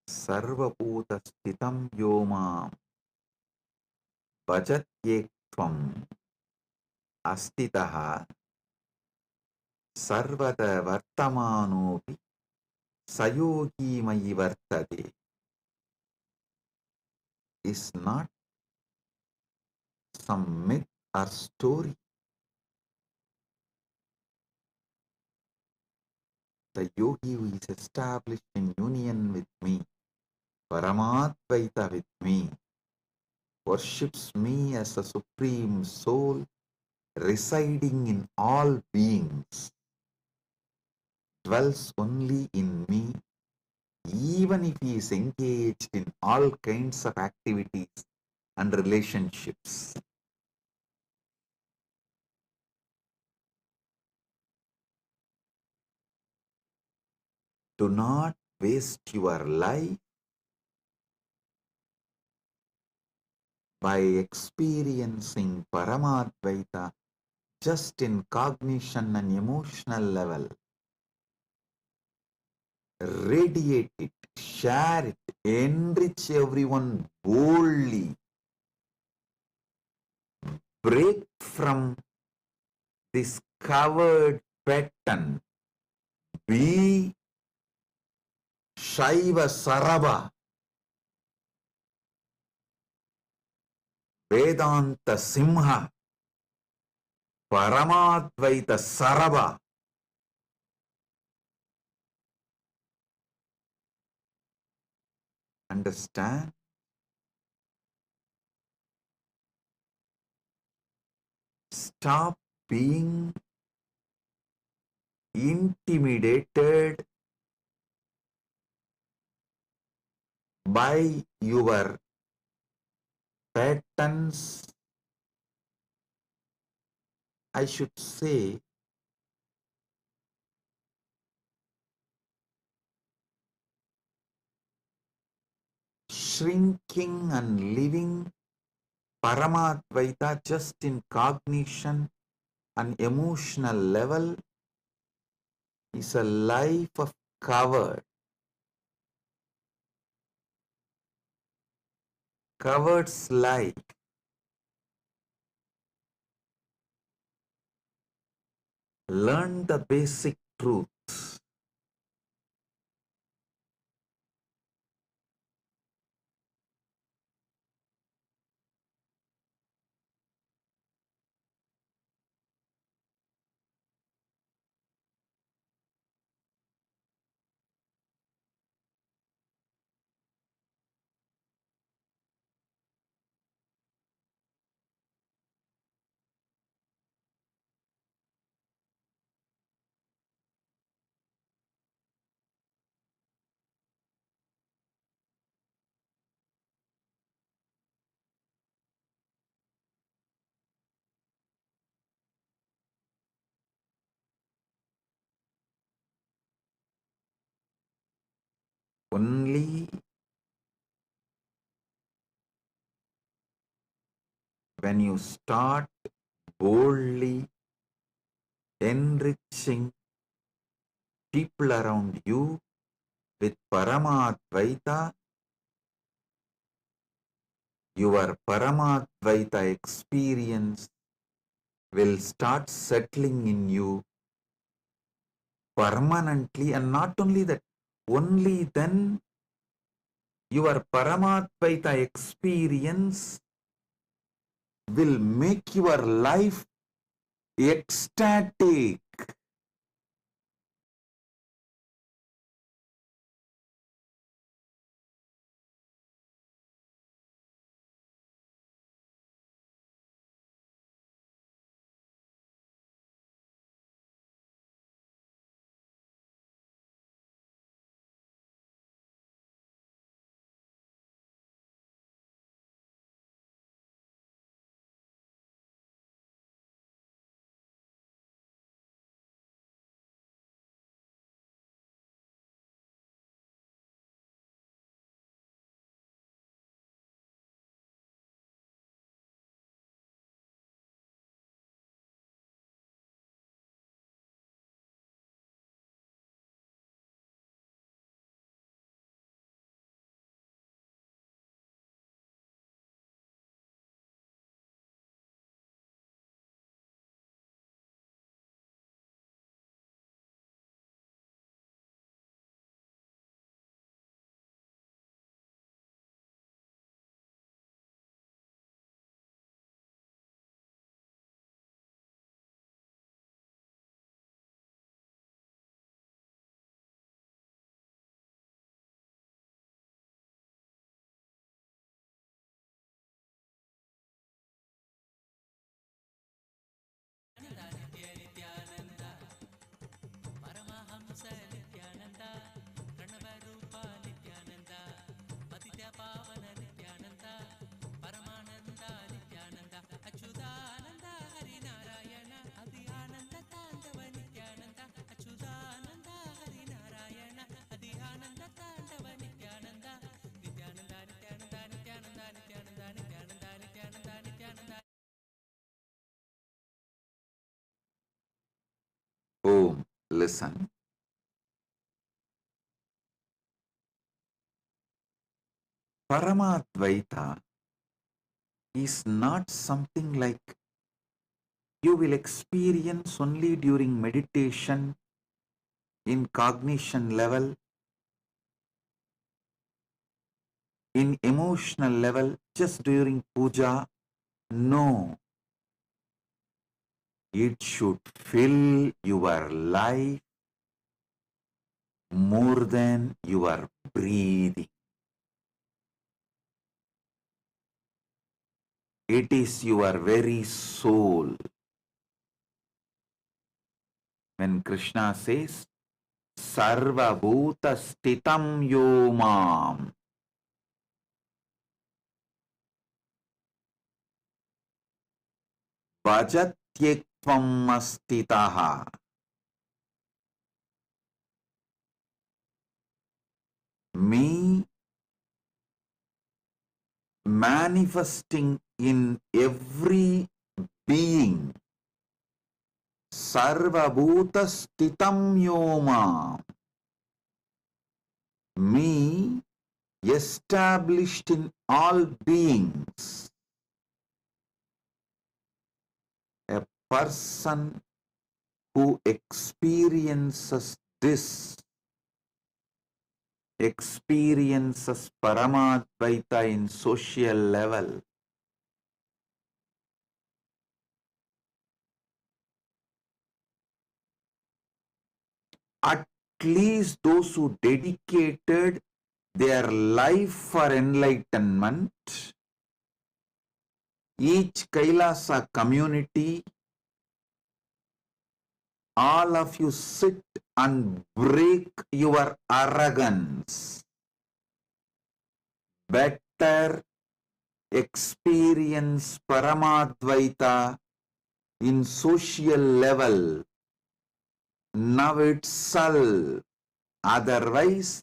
Sarvabhuta sthitam yomam bhajatyekvam astitaha sarvata vartamanopi sayogi mayi vartade is not some myth or story. The yogi who is established in union with me, Paramadvaita with me, worships me as a supreme soul residing in all beings, dwells only in me, even if he is engaged in all kinds of activities and relationships. Do not waste your life by experiencing Paramadvaita just in cognition and emotional level. Radiate it, share it, enrich everyone boldly. Break from this covered pattern. Be Shaiva Saraba, Vedanta Simha, Paramadvaita Saraba. Understand? Stop being intimidated by your patterns. I should say, shrinking and living Paramadvaita just in cognition and emotional level is a life of covered. Coward's life. Learn the basic truths. Only when you start boldly enriching people around you with Paramadvaita, your Paramadvaita experience will start settling in you permanently, and not only that, only then your Paramadvaita experience will make your life ecstatic. Nithyananda, Paramahamsa Nithyananda, Pranavarupa Nithyananda, Patitya Pavana Nithyananda, Paramananda Nithyananda, Achyutananda Harinarayana, Adhyananda Tandava Nithyananda, Achyutananda Harinarayana, Adhyananda Tandava Nithyananda, Nithyananda Nithyananda Nithyananda Nithyananda Nithyananda Nithyananda Nithyananda. Oh, listen. Paramadvaita is not something like you will experience only during meditation, in cognition level, in emotional level, just during puja. No, it should fill your life more than your breathing. It is your very soul. When Krishna says, Sarva Bhuta Stitam Yomam, Bhajatyekvam Astitaha, me manifesting in every being, Sarva Bhuta Stitam Yomam, me established in all beings, a person who experiences this, experiences Paramadvaita in social level. At least those who dedicated their life for enlightenment, each Kailasa community, all of you sit and break your arrogance. Better experience Paramadvaita in social level now itself. Otherwise,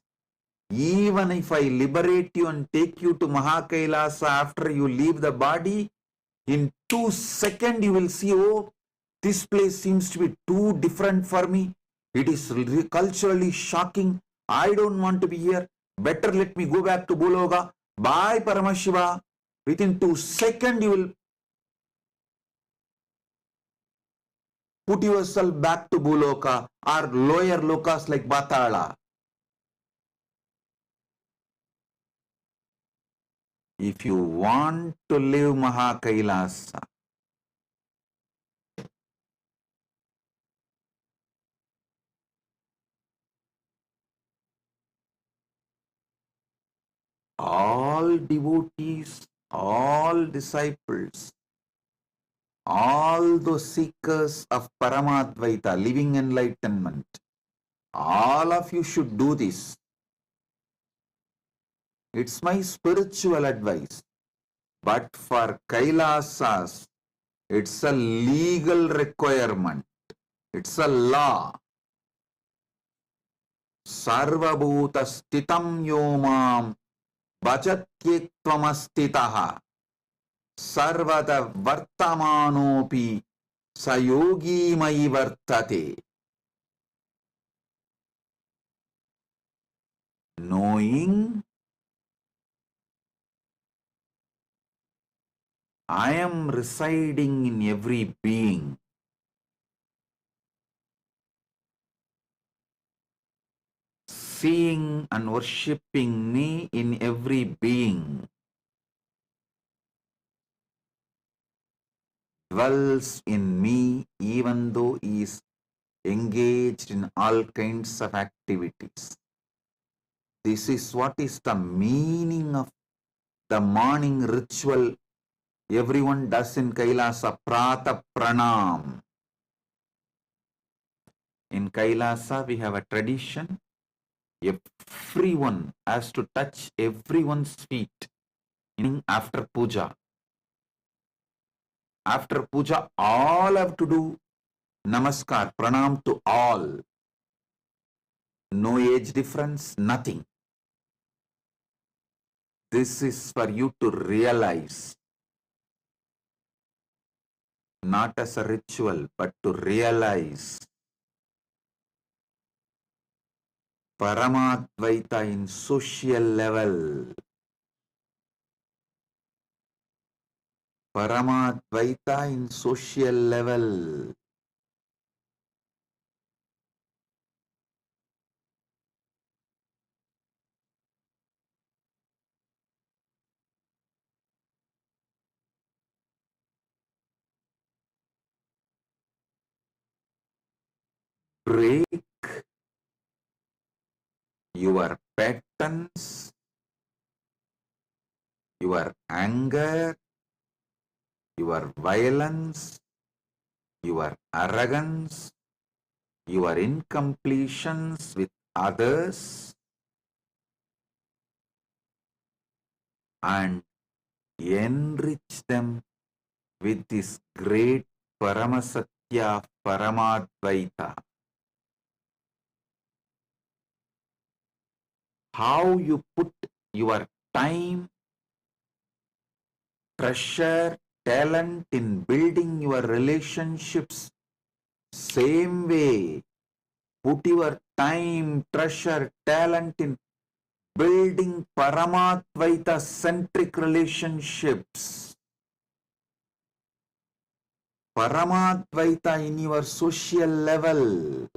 even if I liberate you and take you to Mahakailasa after you leave the body, In 2 seconds, you will see, oh, this place seems to be too different for me. It is culturally shocking. I don't want to be here. Better let me go back to Bologa. Bye, Paramashiva. Within 2 seconds, you will put yourself back to Buloka or lower lokas like Batala. If you want to live Mahakailasa, all devotees, all disciples, all those seekers of Paramadvaita, living enlightenment, all of you should do this. It's my spiritual advice. But for Kailasas, it's a legal requirement. It's a law. Sarvabhuta stitam yomam bhajatyektvamastitaha sarvada vartamanopi sayogi mai vartate. Knowing I am residing in every being, seeing and worshipping me in every being, dwells in me even though he is engaged in all kinds of activities. This is what is the meaning of the morning ritual everyone does in Kailasa, Prata Pranam. In Kailasa, we have a tradition. Everyone has to touch everyone's feet after puja. After puja, all have to do namaskar, pranam to all. No age difference, nothing. This is for you to realize, not as a ritual, but to realize Paramadvaita in social level. Paramadvaita in social level. Break your patterns, your anger, your violence, your arrogance, your incompletions with others, and enrich them with this great Paramasatya Paramadvaita. How you put your time, treasure, talent in building your relationships, same way, put your time, treasure, talent in building Paramadvaita centric relationships. Paramadvaita in your social level.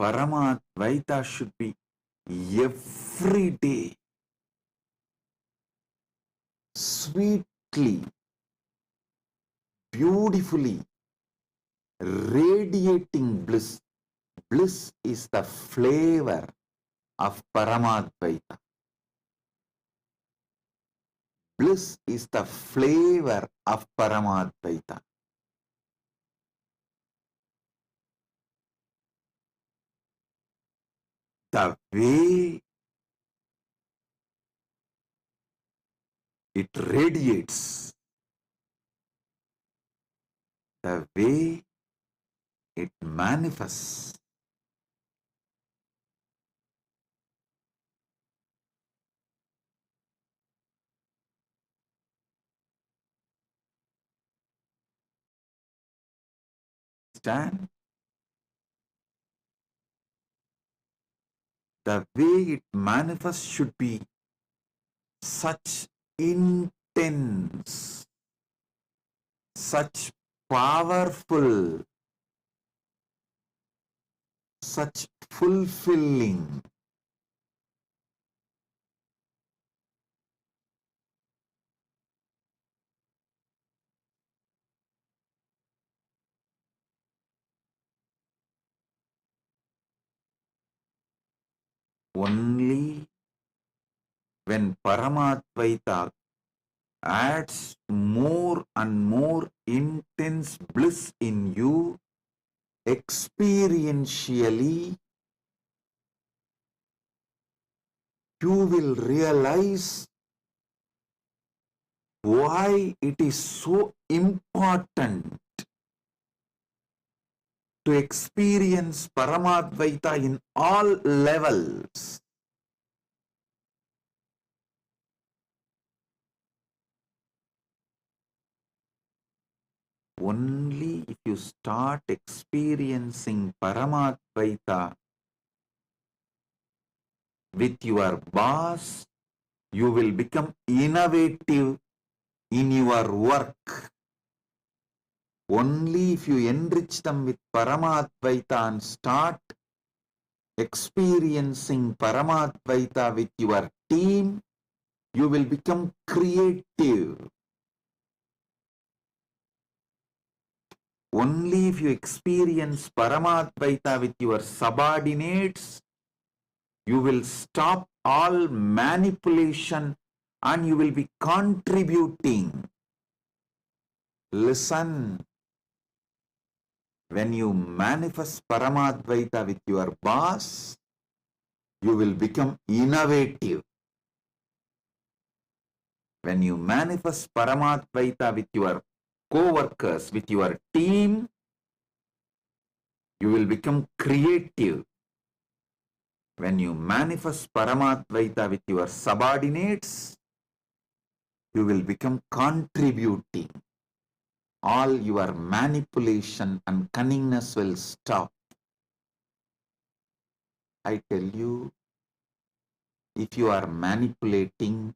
Paramadvaita should be every day, sweetly, beautifully, radiating bliss. Bliss is the flavor of Paramadvaita. Bliss is the flavor of Paramadvaita. The way it radiates, the way it manifests. Understand? The way it manifests should be such intense, such powerful, such fulfilling. Only when Paramatvaita adds more and more intense bliss in you, experientially, you will realize why it is so important to experience Paramadvaita in all levels. Only if you start experiencing Paramadvaita with your boss, you will become innovative in your work. Only if you enrich them with Paramadvaita and start experiencing Paramadvaita with your team, you will become creative. Only if you experience Paramadvaita with your subordinates, you will stop all manipulation and you will be contributing. Listen, when you manifest Paramadvaita with your boss, you will become innovative. When you manifest Paramadvaita with your co-workers, with your team, you will become creative. When you manifest Paramadvaita with your subordinates, you will become contributing. All your manipulation and cunningness will stop. I tell you, if you are manipulating,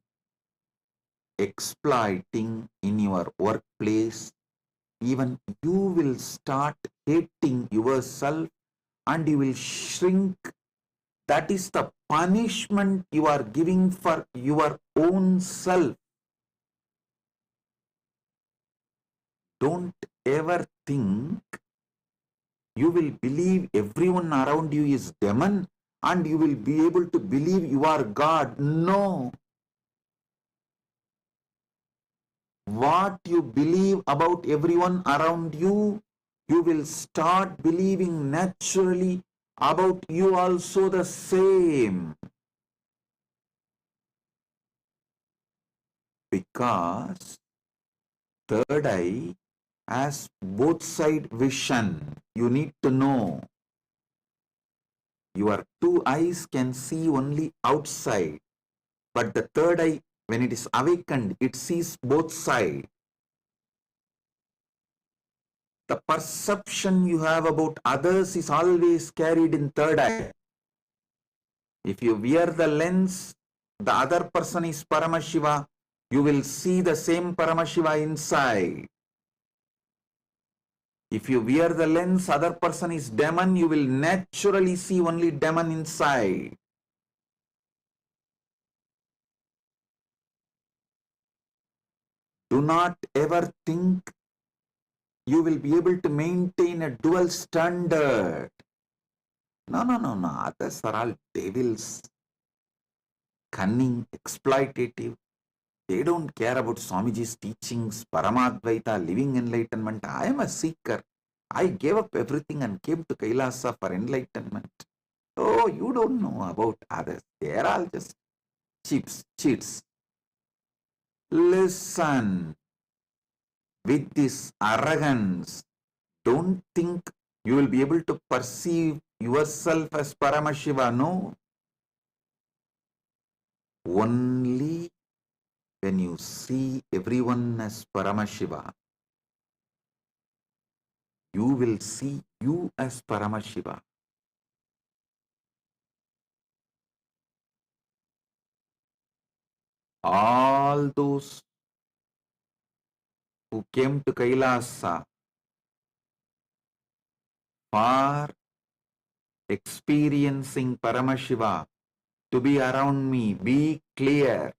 exploiting in your workplace, even you will start hating yourself and you will shrink. That is the punishment you are giving for your own self. Don't ever think you will believe everyone around you is demon and you will be able to believe you are God. No. What you believe about everyone around you, you will start believing naturally about you also the same. Because third eye has both side vision. You need to know. Your two eyes can see only outside, but the third eye, when it is awakened, it sees both sides. The perception you have about others is always carried in third eye. If you wear the lens, the other person is Paramashiva, you will see the same Paramashiva inside. If you wear the lens, other person is demon, you will naturally see only demon inside. Do not ever think you will be able to maintain a dual standard. No. Others are all devils, cunning, exploitative. They don't care about Swamiji's teachings, Paramadvaita, living enlightenment. I am a seeker. I gave up everything and came to Kailasa for enlightenment. Oh, you don't know about others. They are all just cheats. Listen, with this arrogance, Don't think you will be able to perceive yourself as Paramashiva. No. Only when you see everyone as Paramashiva, you will see you as Paramashiva. All those who came to Kailasa for experiencing Paramashiva to be around me, be clear.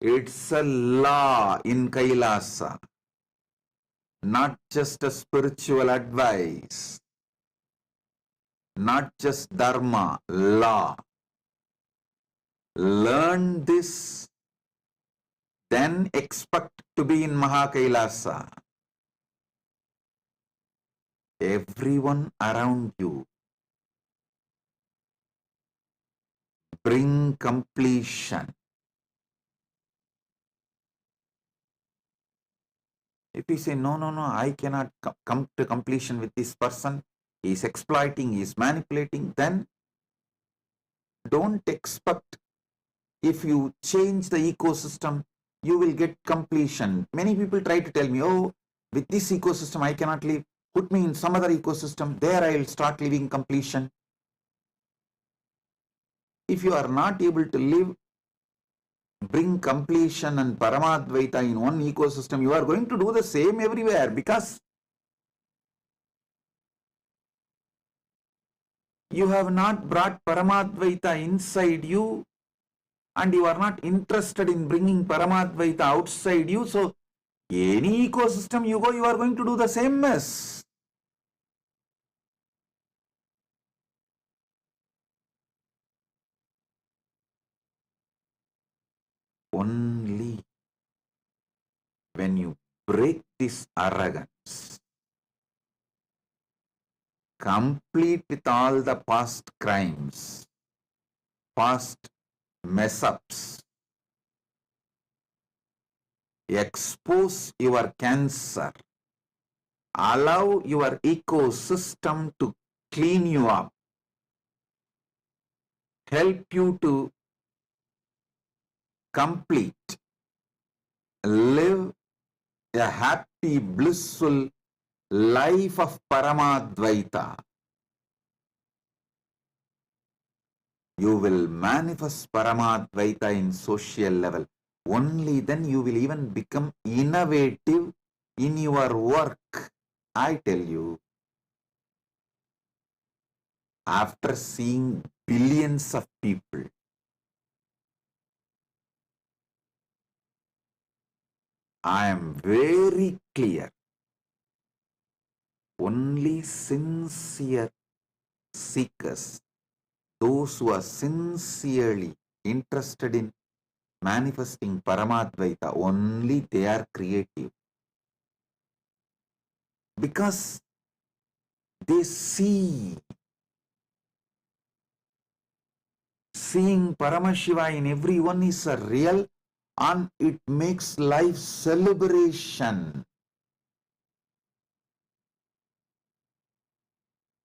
It's a law in Kailasa, not just a spiritual advice, not just dharma, law. Learn this, then expect to be in Mahakailasa. Everyone around you bring completion. If you say, no, I cannot come to completion with this person, he is exploiting, he is manipulating, then don't expect if you change the ecosystem, you will get completion. Many people try to tell me, oh, with this ecosystem, I cannot live. Put me in some other ecosystem, there I will start living completion. If you are not able to live, bring completion and Paramadvaita in one ecosystem, you are going to do the same everywhere, because you have not brought Paramadvaita inside you and you are not interested in bringing Paramadvaita outside you. So, any ecosystem you go, you are going to do the same mess. Only when you break this arrogance, complete with all the past crimes, past mess-ups, expose your cancer, allow your ecosystem to clean you up, help you to complete, live a happy, blissful life of Paramadvaita. You will manifest Paramadvaita in social level. Only then you will even become innovative in your work. I tell you, after seeing billions of people, I am very clear. Only sincere seekers, those who are sincerely interested in manifesting Paramadvaita, only they are creative. Because they see. Seeing Paramashiva in everyone is a real, and it makes life celebration.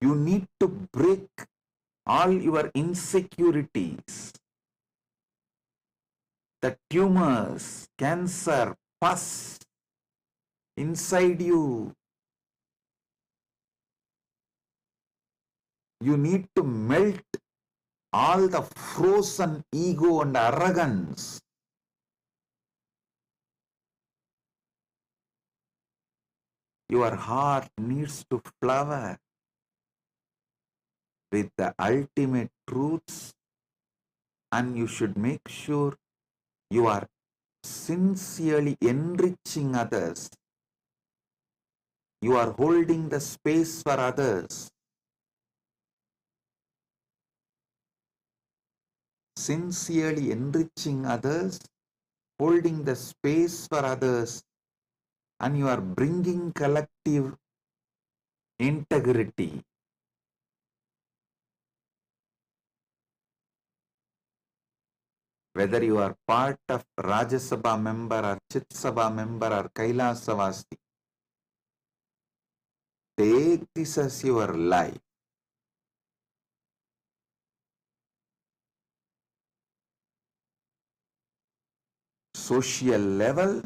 You need to break all your insecurities, the tumors, cancer, pus inside you. You need to melt all the frozen ego and arrogance. Your heart needs to flower with the ultimate truths, and you should make sure you are sincerely enriching others. You are holding the space for others. Sincerely enriching others, holding the space for others, and you are bringing collective integrity. Whether you are part of Rajya Sabha member or Chit Sabha member or Kailasavasi, take this as your life. Social level,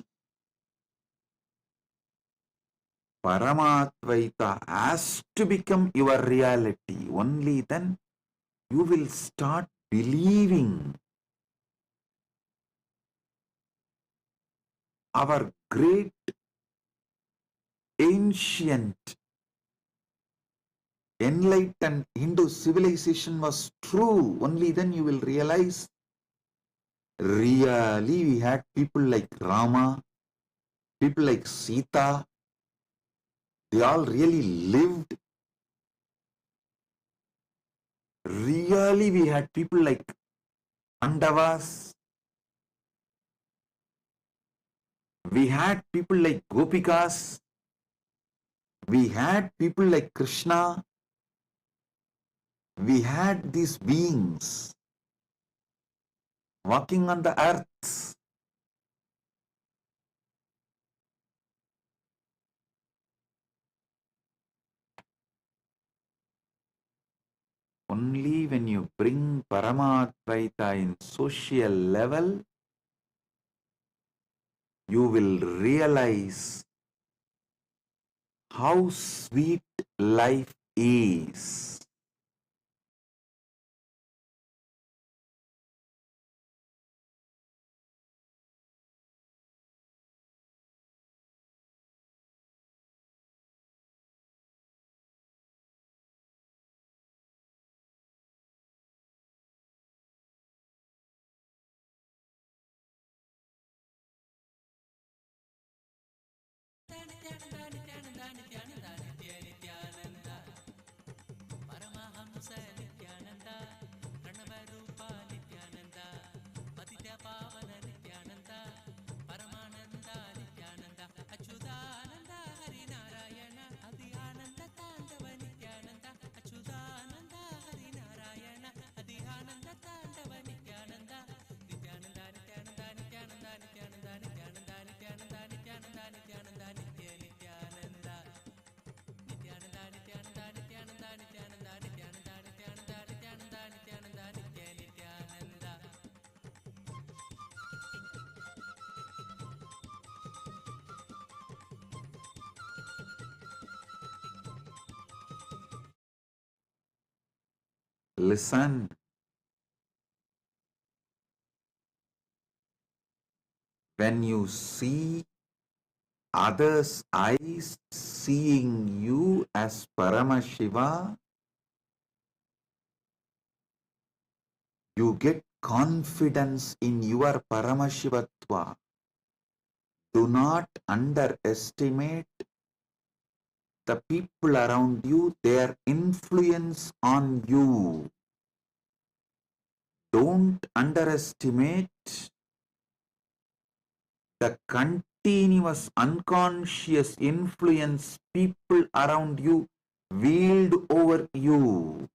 Paramatvaita has to become your reality. Only then you will start believing our great ancient enlightened Hindu civilization was true. Only then you will realize really we had people like Rama, people like Sita, they all really lived. Really we had people like Pandavas, we had people like Gopikas, we had people like Krishna, we had these beings walking on the earth. Only when you bring Paramadvaita in social level, you will realize how sweet life is. Paramahamsa Nithyananda ಪ್ರಣವರೂಪ Nithyananda ಪತಿತ ಪಾವನ ನಿತ್ಯಾನಂದ ಪರಮಾನಂದ ನಿತ್ಯಾನಂದ ಅಚ್ಯುತಾನಂದ ಹರಿನಾರಾಯಣ ಅದಿ ಆನಂದ ತಾಂಡವ ನಿತ್ಯಾನಂದ ಅಚ್ಯುತಾನಂದ ಹರಿನಾರಾಯಣ ಅದಿ ಆನಂದ ತಾಂಡವ ನಿತ್ಯಾನಂದ ನಿತ್ಯಾನಂದ ನಿತ್ಯಾನಂದ ನಿತ್ಯಾನಂದ ನಿತ್ಯಾನಂದ ನಿತ್ಯಾನಂದ ನಿತ್ಯಾನಂದ ನಿತ್ಯಾನಂದ ನಿತ್ಯಾನಂದ ನಿತ್ಯ ನಿತ್ಯಾನಂದ ನಿತ್ಯಾನಂದ ನಿತ್ಯಾನಂದ ನಿತ್ಯಾನಂದ ನಿತ್ಯಾನಂದ ನಿತ್ಯಾನಂದ ನಿತ್ಯಾನಂದ ನಿತ್ಯಾನಂದ ನಿತ್ಯಾನಂದ ನಿತ್ಯ Nithyananda. Listen, when you see others' eyes seeing you as Paramashiva, you get confidence in your Paramashivatva. Do not underestimate the people around you, their influence on you. Don't underestimate the continuous unconscious influence people around you wield over you.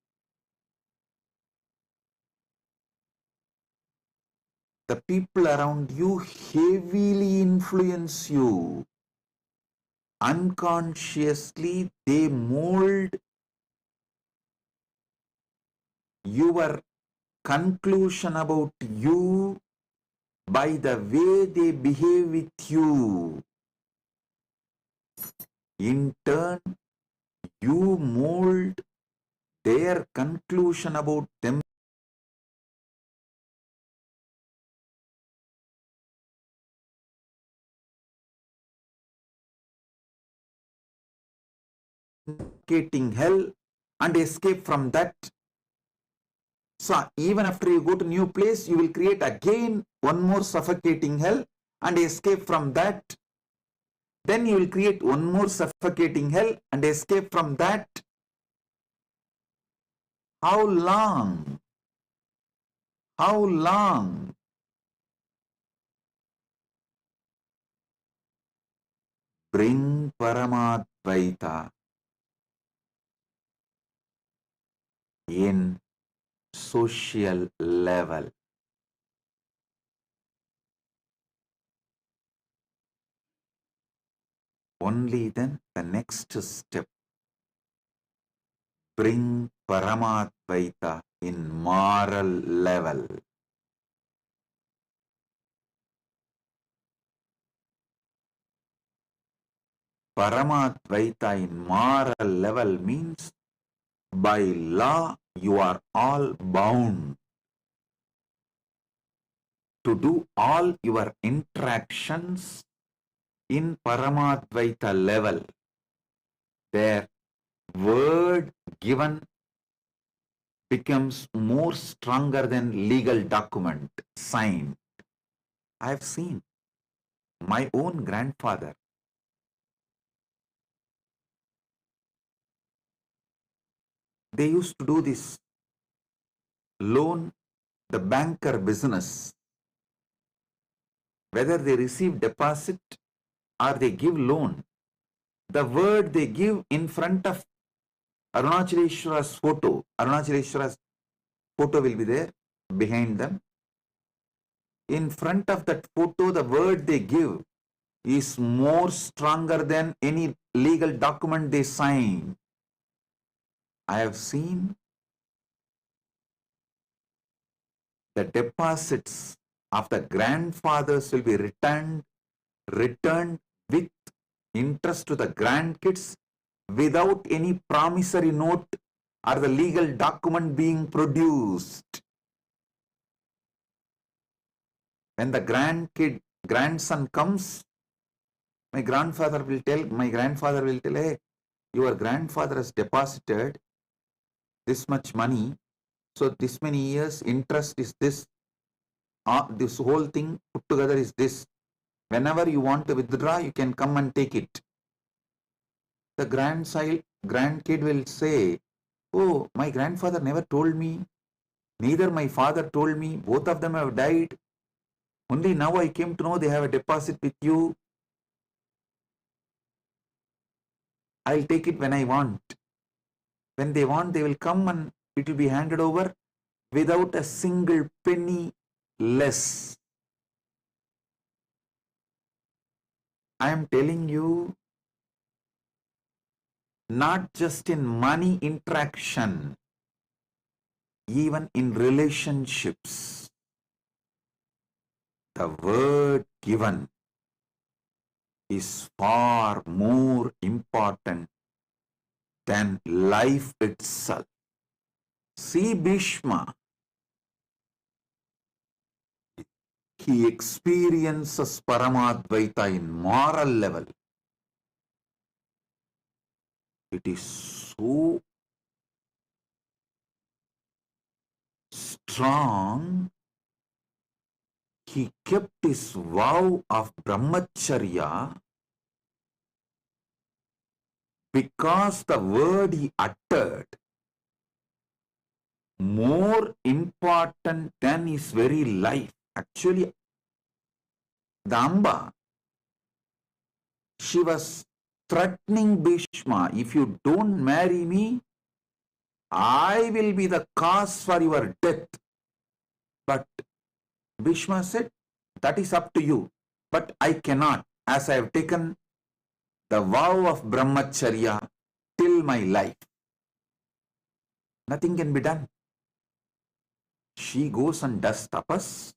The people around you heavily influence you. Unconsciously, they mold your conclusion about you by the way they behave with you. In turn, you mold their conclusion about them suffocating hell and escape from that. So even after you go to new place, you will create again one more suffocating hell and escape from that. Then you will create one more suffocating hell and escape from that. How long? How long? Bring Paramadvaita in social level. Only then the next step bring Paramadvaita in moral level. Paramadvaita in moral level means by law you are all bound to do all your interactions in Paramadvaita level. Their word given becomes more stronger than legal document signed. I have seen my own grandfather. They used to do this loan, the banker business. Whether they receive deposit or they give loan, the word they give in front of Arunachaleshwara's photo, Arunachaleshwara's photo will be there behind them. In front of that photo, the word they give is more stronger than any legal document they sign. I have seen the deposits of the grandfathers will be returned with interest to the grandkids without any promissory note or the legal document being produced. When the grandson comes, my grandfather will tell, hey, your grandfather has deposited this much money, so this many years interest is this, this whole thing put together is this. Whenever you want to withdraw, you can come and take it. The grandkid will say, oh, my grandfather never told me, neither my father told me, both of them have died. Only now I came to know they have a deposit with you. I'll take it when I want. When they want, they will come and it will be handed over without a single penny less. I am telling you, not just in money interaction, even in relationships, the word given is far more important than life itself. See Bhishma, he experiences Paramadvaita in moral level. It is so strong, he kept his vow of brahmacharya because the word he uttered more important than his very life. Actually, the Amba, she was threatening Bhishma, if you don't marry me, I will be the cause for your death. But Bhishma said, that is up to you, but I cannot, as I have taken the vow of brahmacharya till my life. Nothing can be done. She goes and does tapas,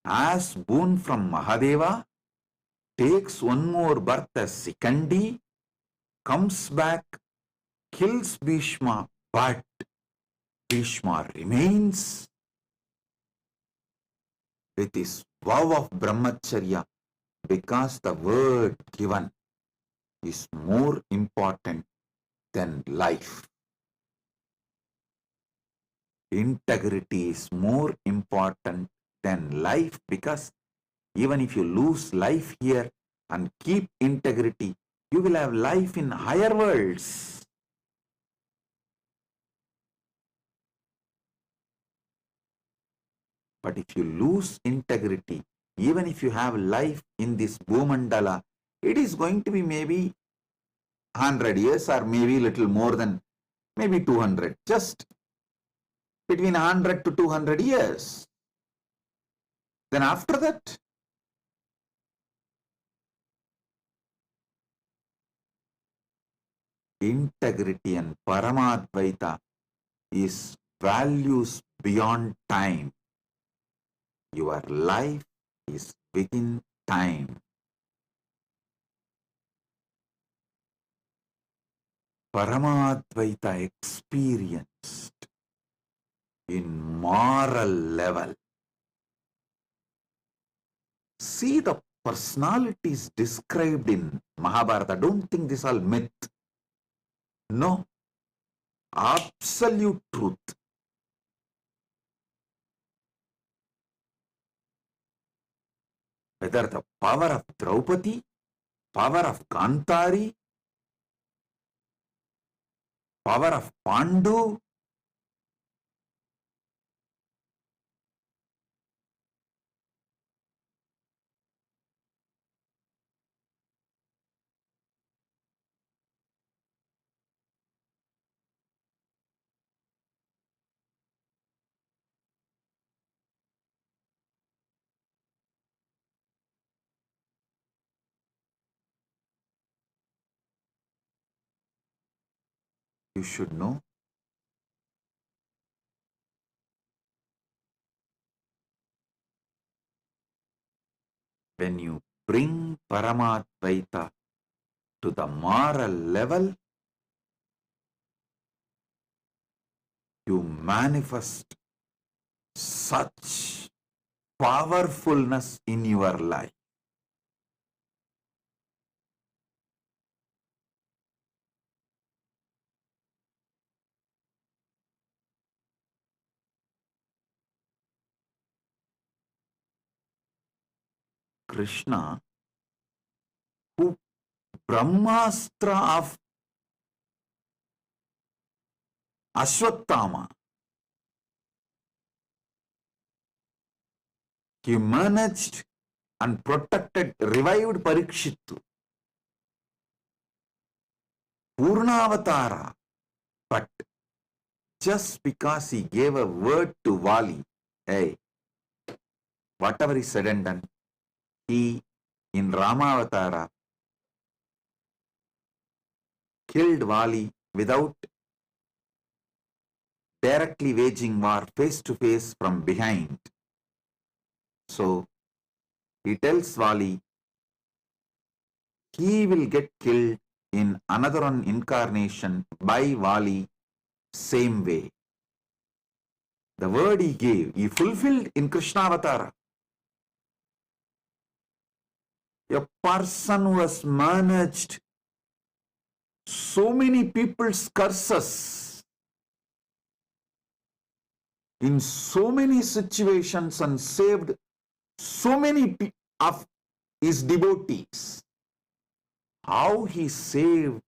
asks boon from Mahadeva, takes one more birth as Sikandi, comes back, kills Bhishma, but Bhishma remains with his vow of brahmacharya because the word given is more important than life. Integrity is more important than life, because even if you lose life here and keep integrity, you will have life in higher worlds. But if you lose integrity, even if you have life in this Bhumandala, it is going to be maybe 100 years or maybe little more than maybe 200, just between 100 to 200 years. Then after that, integrity and Paramadvaita is values beyond time. Your life is within time. Paramadvaita experienced in moral level. See the personalities described in Mahabharata. Don't think this all myth. No, absolute truth. Whether the power of Draupadi, power of Kantari, power of Pandu, you should know. When you bring Paramadvaita to the moral level, you manifest such powerfulness in your life. Krishna, who Brahmastra of Ashwattama, he managed and protected, revived Parikshittu, Purnavatara, but just because he gave a word to Vali, hey, whatever he said and done, he in Ramavatara killed Vali without directly waging war face to face from behind. So he tells Vali he will get killed in another one incarnation by Vali same way. The word he gave, he fulfilled in Krishna Avatara. A person who has managed so many people's curses in so many situations and saved so many of his devotees. How he saved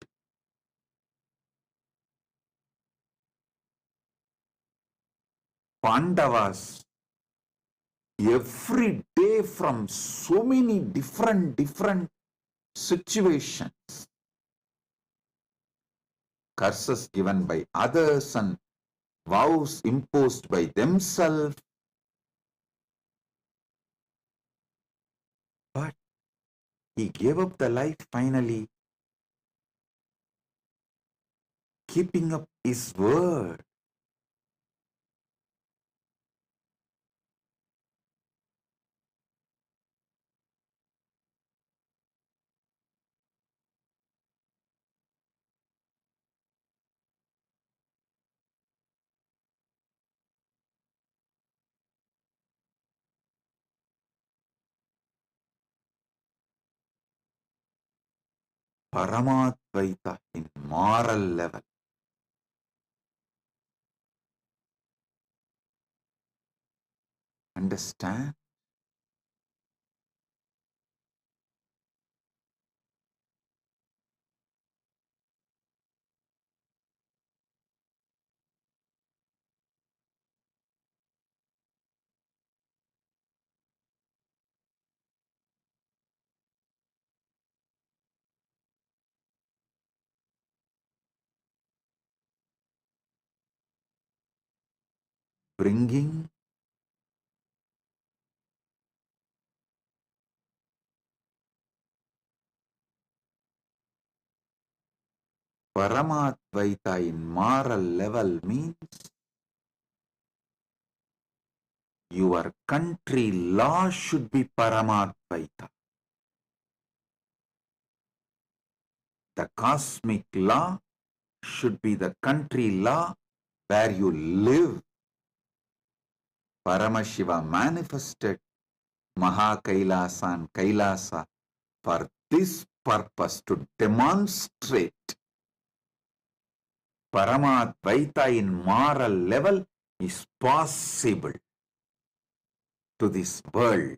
Pandavas every day from so many different situations. Curses given by others and vows imposed by themselves. But he gave up the life finally, keeping up his word. Paramadvaita in moral level. Understand? Bringing Paramadvaita in moral level means your country law should be Paramadvaita. The cosmic law should be the country law where you live. Paramashiva manifested Mahakailasa and Kailasa for this purpose, to demonstrate Paramadvaita in moral level is possible to this world.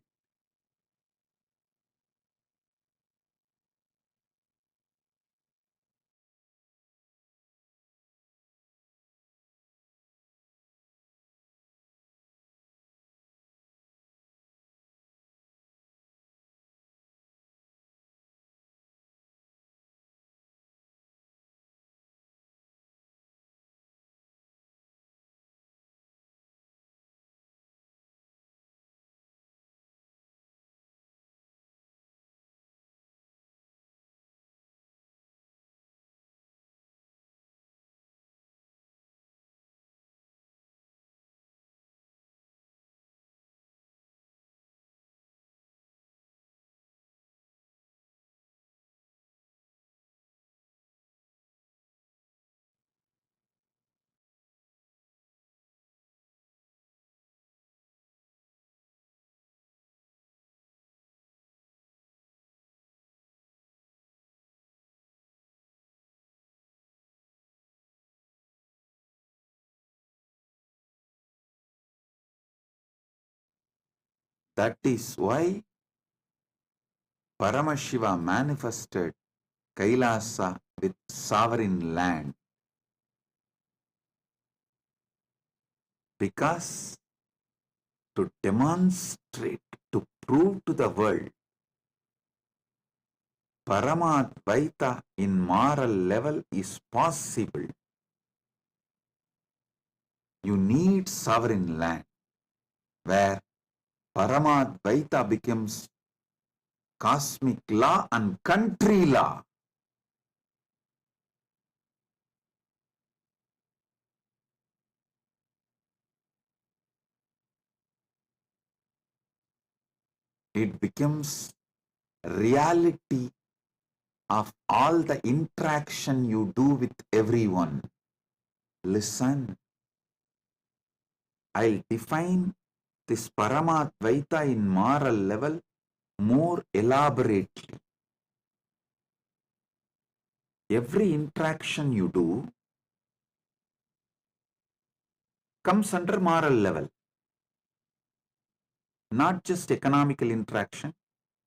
That is why Paramashiva manifested Kailasa with sovereign land, because to demonstrate, to prove to the world Paramadvaita in moral level is possible, you need sovereign land where Paramadvaita becomes cosmic law and country law. It becomes reality of all the interaction you do with everyone. Listen, I'll define this Paramadvaita in moral level more elaborately. Every interaction you do comes under moral level, not just economical interaction,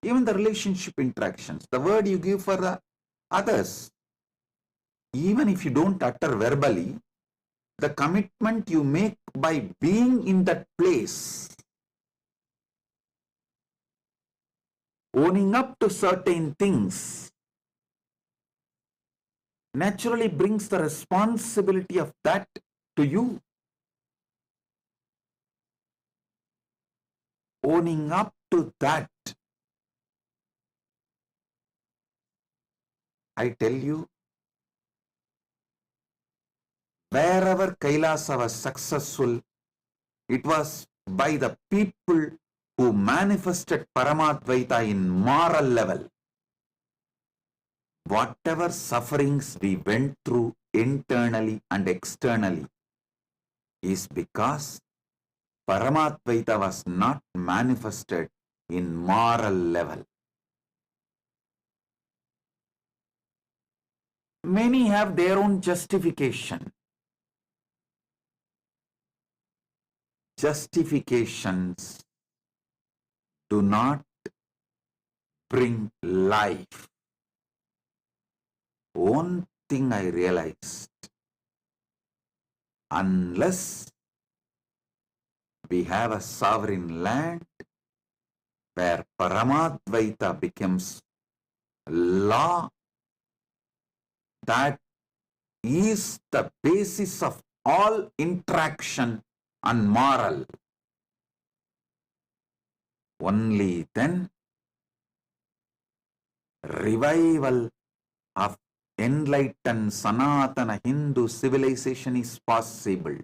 even the relationship interactions, the word you give for the others, even if you don't utter verbally, the commitment you make by being in that place, owning up to certain things, naturally brings the responsibility of that to you. Owning up to that, I tell you, wherever Kailasa was successful, it was by the people who manifested Paramadvaita in moral level. Whatever sufferings we went through internally and externally is because Paramadvaita was not manifested in moral level. Many have their own justification. Justifications do not bring life. One thing I realized, unless we have a sovereign land where Paramadvaita becomes law, that is the basis of all interaction and moral. Only then revival of enlightened Sanatana Hindu civilization is possible.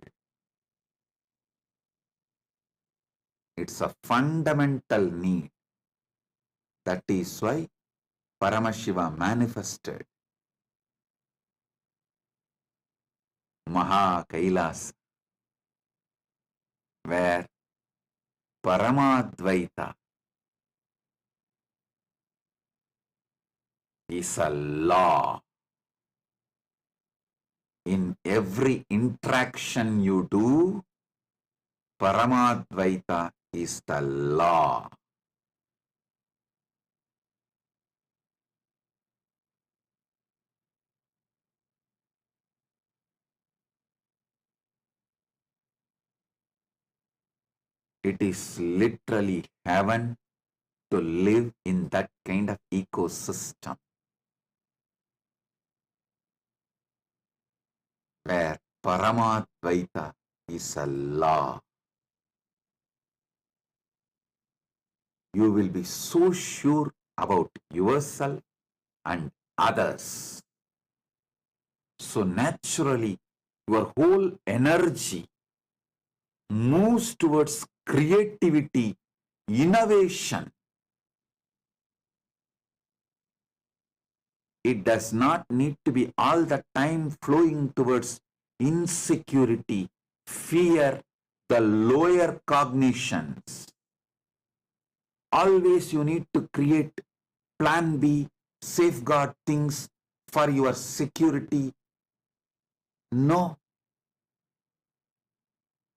It's a fundamental need. That is why Paramashiva manifested Maha Kailas, where Paramadvaita is a law. In every interaction you do, Paramadvaita is the law. It is literally heaven to live in that kind of ecosystem where Paramadvaita is a law. You will be so sure about yourself and others. So naturally, your whole energy moves towards creativity, innovation. It does not need to be all the time flowing towards insecurity, fear, the lower cognitions. Always you need to create plan B, safeguard things for your security. No.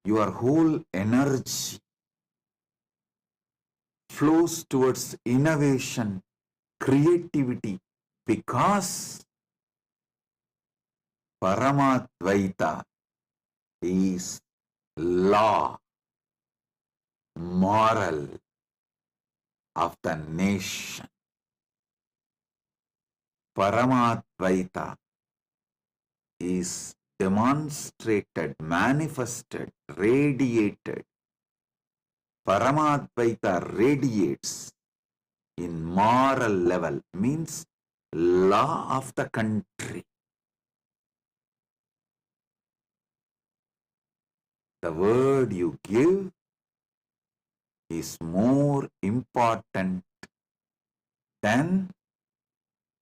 Your whole energy flows towards innovation, creativity, because Paramadvaita is law, moral of the nation. Paramadvaita is demonstrated, manifested, radiated. Paramadvaita radiates in moral level, means law of the country. The word you give is more important than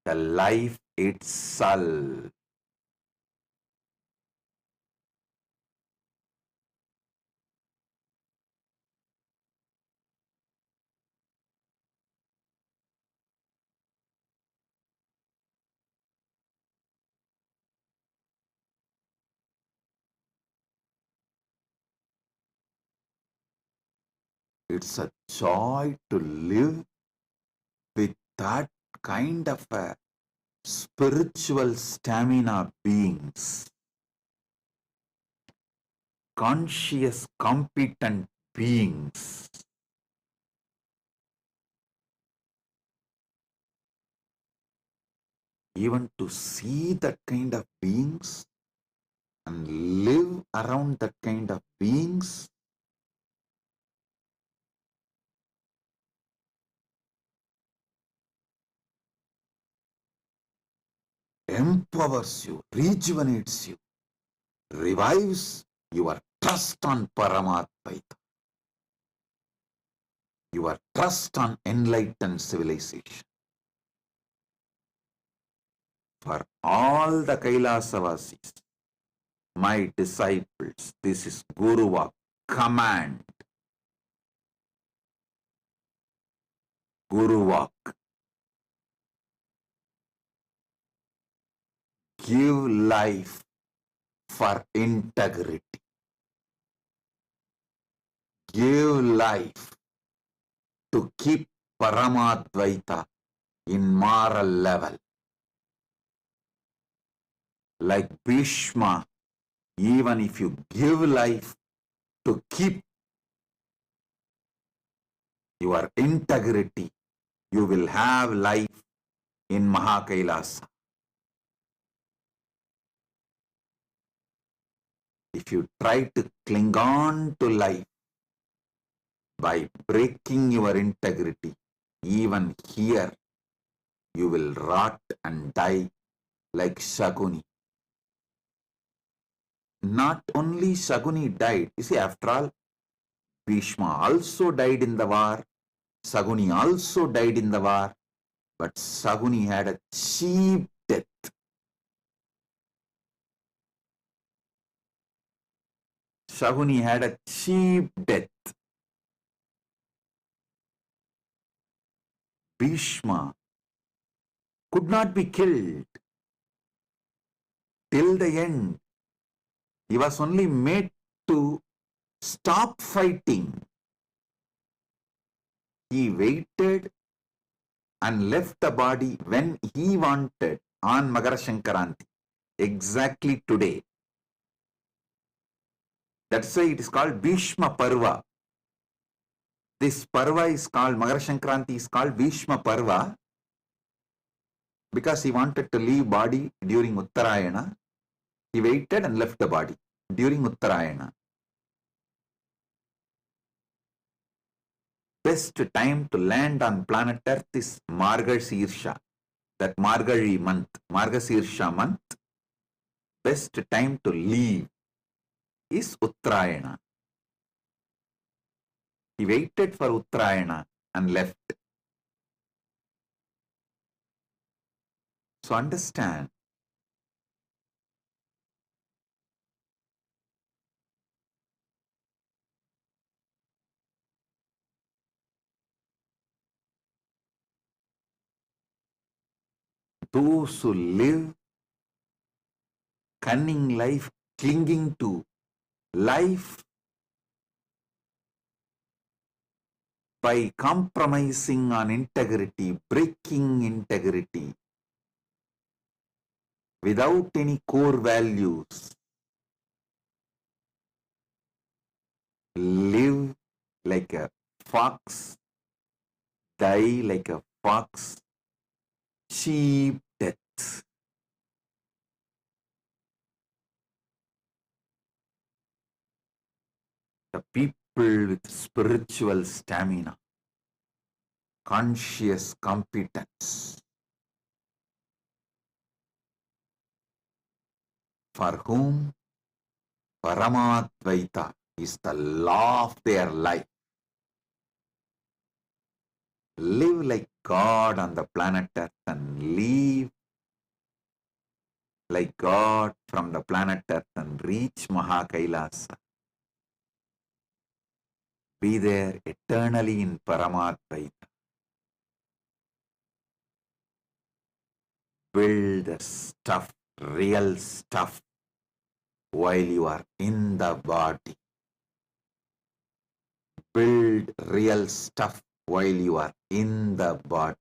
the life itself. It's a joy to live with that kind of a spiritual stamina beings, conscious, competent beings. Even to see that kind of beings and live around that kind of beings, empowers you, rejuvenates you, revives your trust on Paramatmaita, your trust on enlightened civilization. For all the Kailashavasis, my disciples, this is Guruva, command. Guruvak. Give life for integrity. Give life to keep Paramadvaita in moral level. Like Bhishma, even if you give life to keep your integrity, you will have life in Mahakailasa. If you try to cling on to life by breaking your integrity, even here you will rot and die like Shaguni. Not only Shaguni died, you see, after all, Bhishma also died in the war, Shaguni also died in the war, but Shaguni had a cheap death. Shaguni had a cheap death. Bhishma could not be killed till the end. He was only made to stop fighting. He waited and left the body when he wanted on Magara Shankaranti, exactly today. That's why it is called Bhishma Parva. This Parva is called, Magara Shankaranti is called Bhishma Parva because he wanted to leave body during Uttarayana. He waited and left the body during Uttarayana. Best time to land on planet Earth is Margashirsha, that Margari month, Margasirsha month. Best time to leave is Uttarayana. He waited for Uttarayana and left. So understand, those who live cunning life, clinging to life by compromising on integrity, breaking integrity, without any core values, live like a fox, die like a fox, cheap death. The people with spiritual stamina, conscious competence, for whom Paramadvaita is the law of their life. Live like God on the planet Earth and leave like God from the planet Earth and reach Mahakailasa. Be there eternally in Paramadvaita. Build the stuff, real stuff, while you are in the body. Build real stuff while you are in the body.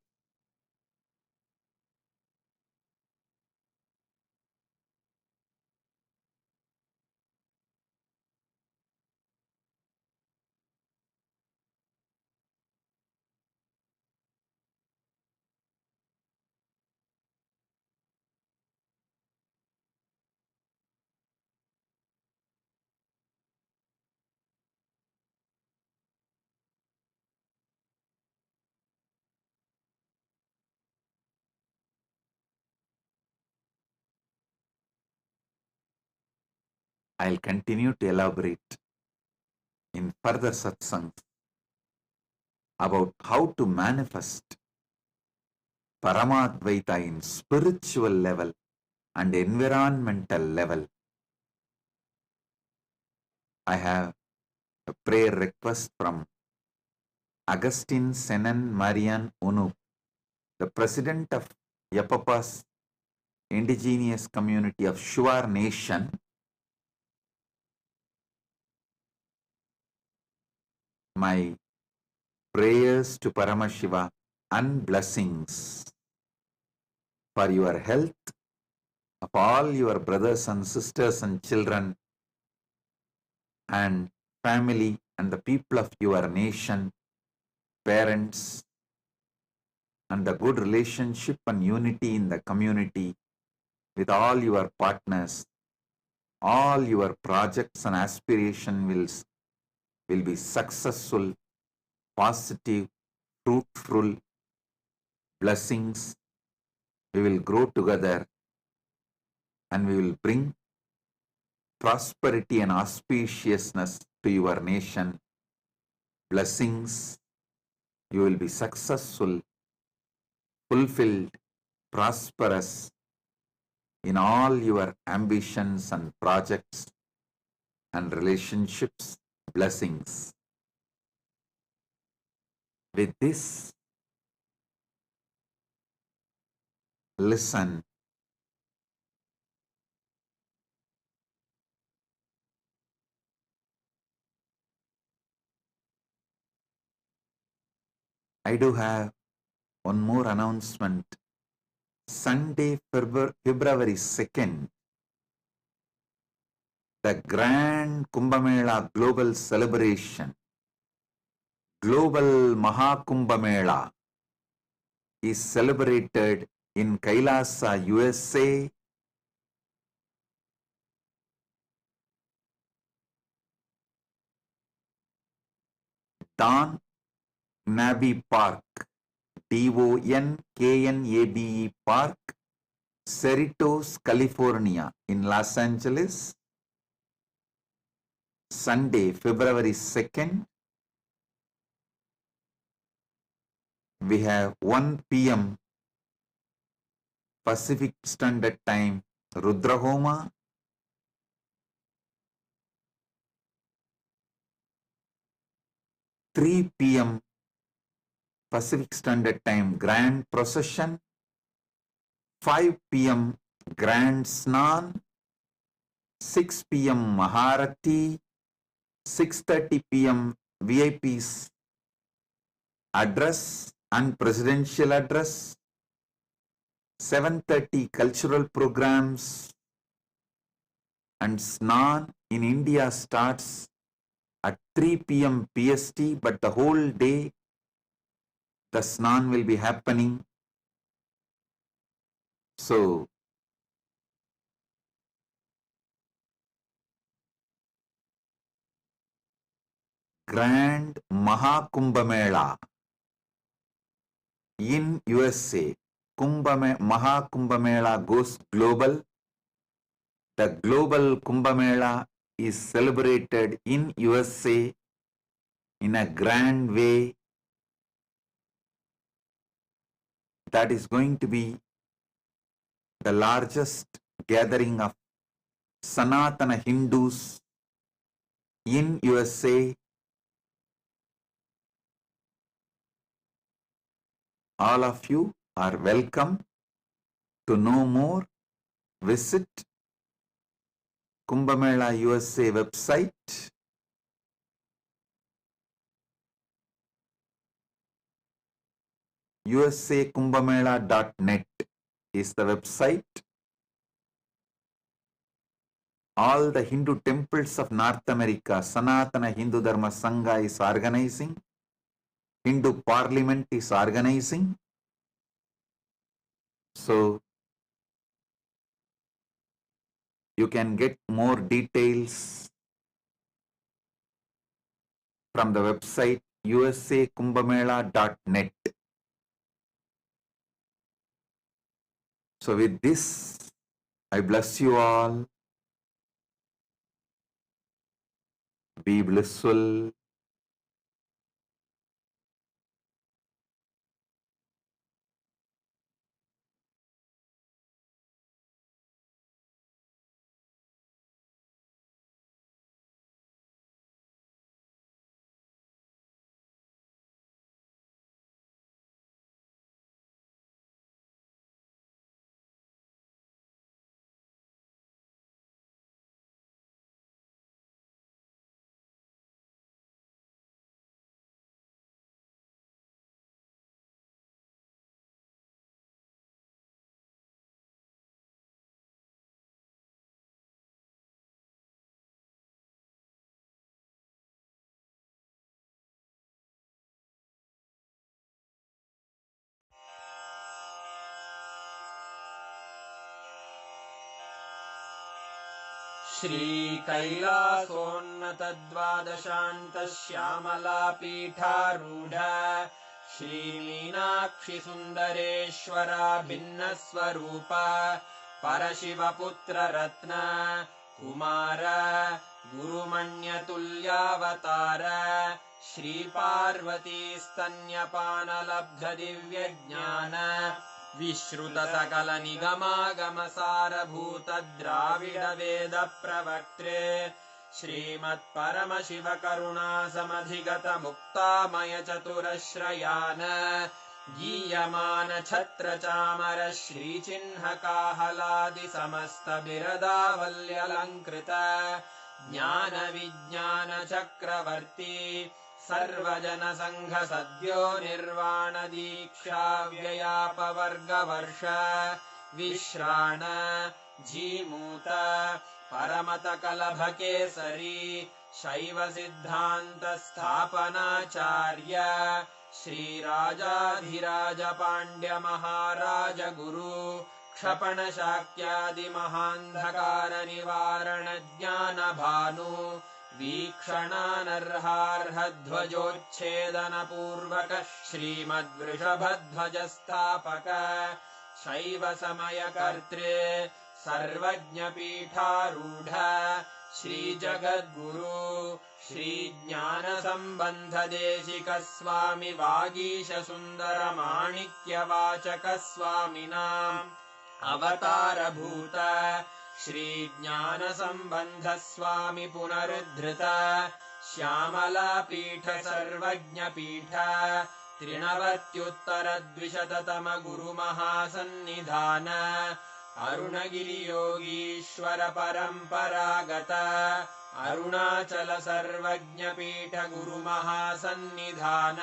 I'll continue to elaborate in further satsangs about how to manifest Paramadvaita in spiritual level and environmental level. I have a prayer request from Agustin Senan Marian Unu, the president of Yapapa's indigenous community of Shuar Nation. My prayers to Paramashiva and blessings for your health, of all your brothers and sisters and children and family and the people of your nation, parents, and the good relationship and unity in the community with all your partners. All your projects and aspirations will be successful, positive, fruitful blessings. We will grow together and we will bring prosperity and auspiciousness to your nation. Blessings. You will be successful, fulfilled, prosperous in all your ambitions and projects and relationships. Blessings. With this, listen. I do have one more announcement. Sunday, February 2nd, the Grand Kumbh Mela Global Celebration, Global Mahakumbh Mela, is celebrated in Kailasa, USA. Don Nabe Park, DonKnabe Park, Cerritos, California, in Los Angeles. Sunday, February 2nd, we have 1 p.m. Pacific Standard Time, Rudrahoma. 3 p.m. Pacific Standard Time, Grand Procession. 5 p.m. Grand Snan. 6 p.m. Maharati. 6:30 p.m. VIP's address and presidential address. 7:30 cultural programs, and Snan in India starts at 3 p.m. PST, but the whole day the Snan will be happening. So, Grand Mahakumbh Mela in USA. Mahakumbh Mela goes global. The global Kumbh Mela is celebrated in USA in a grand way. That is going to be the largest gathering of Sanatana Hindus in USA. All of you are welcome. To know more, visit Kumbh Mela USA website. usakumbhamela.net is the website. All the Hindu temples of North America, Sanatana Hindu Dharma Sangha is organizing. Hindu Parliament is organizing. So, you can get more details from the website usakumbhamela.net. So with this, I bless you all. Be blissful. श्रीकैलासोन्नतद्वादशान्तश्यामलापीठारूढ श्रीमीनाक्षिसुन्दरेश्वरा भिन्नस्वरूपा परशिवपुत्ररत्न Kumar गुरुमण्यतुल्यावतार श्रीपार्वतीस्तन्यपानलब्धदिव्यज्ञान विश्रुतसकलनिगमागमसारभूत द्राविडवेदप्रवक्त्रे श्रीमत्परमशिवकरुणासमधिगतमुक्तामयचतुरश्रयान् गीयमान छत्रचामर श्रीचिह्नकाहलादिसमस्तबिरदावल्यलङ्कृत ज्ञानविज्ञानचक्रवर्ती सर्वजनसङ्घसद्यो निर्वाणदीक्षाव्ययापवर्गवर्ष विश्राण Jimuta परमतकलभकेसरी शैवसिद्धान्तस्थापनाचार्य श्रीराजाधिराजपाण्ड्यमहाराज गुरु क्षपणशाक्यादिमहान्धकारनिवारणज्ञानभानु वीक्षणानर्हार्हध्वजोच्छेदनपूर्वक श्रीमद्वृषभध्वजस्थापक शैवसमयकर्त्रे सर्वज्ञपीठारूढ श्रीजगद्गुरु श्रीज्ञानसम्बन्धदेशिकस्वामि वागीशसुन्दरमाणिक्यवाचकस्वामिनाम् अवतारभूत श्रीज्ञानसम्बन्धस्वामि पुनरुद्धृत श्यामलापीठ सर्वज्ञपीठ त्रिनवत्युत्तरद्विशततमगुरुमहासन्निधान अरुणगिरियोगीश्वर परम्परागत अरुणाचल सर्वज्ञपीठ गुरुमहासन्निधान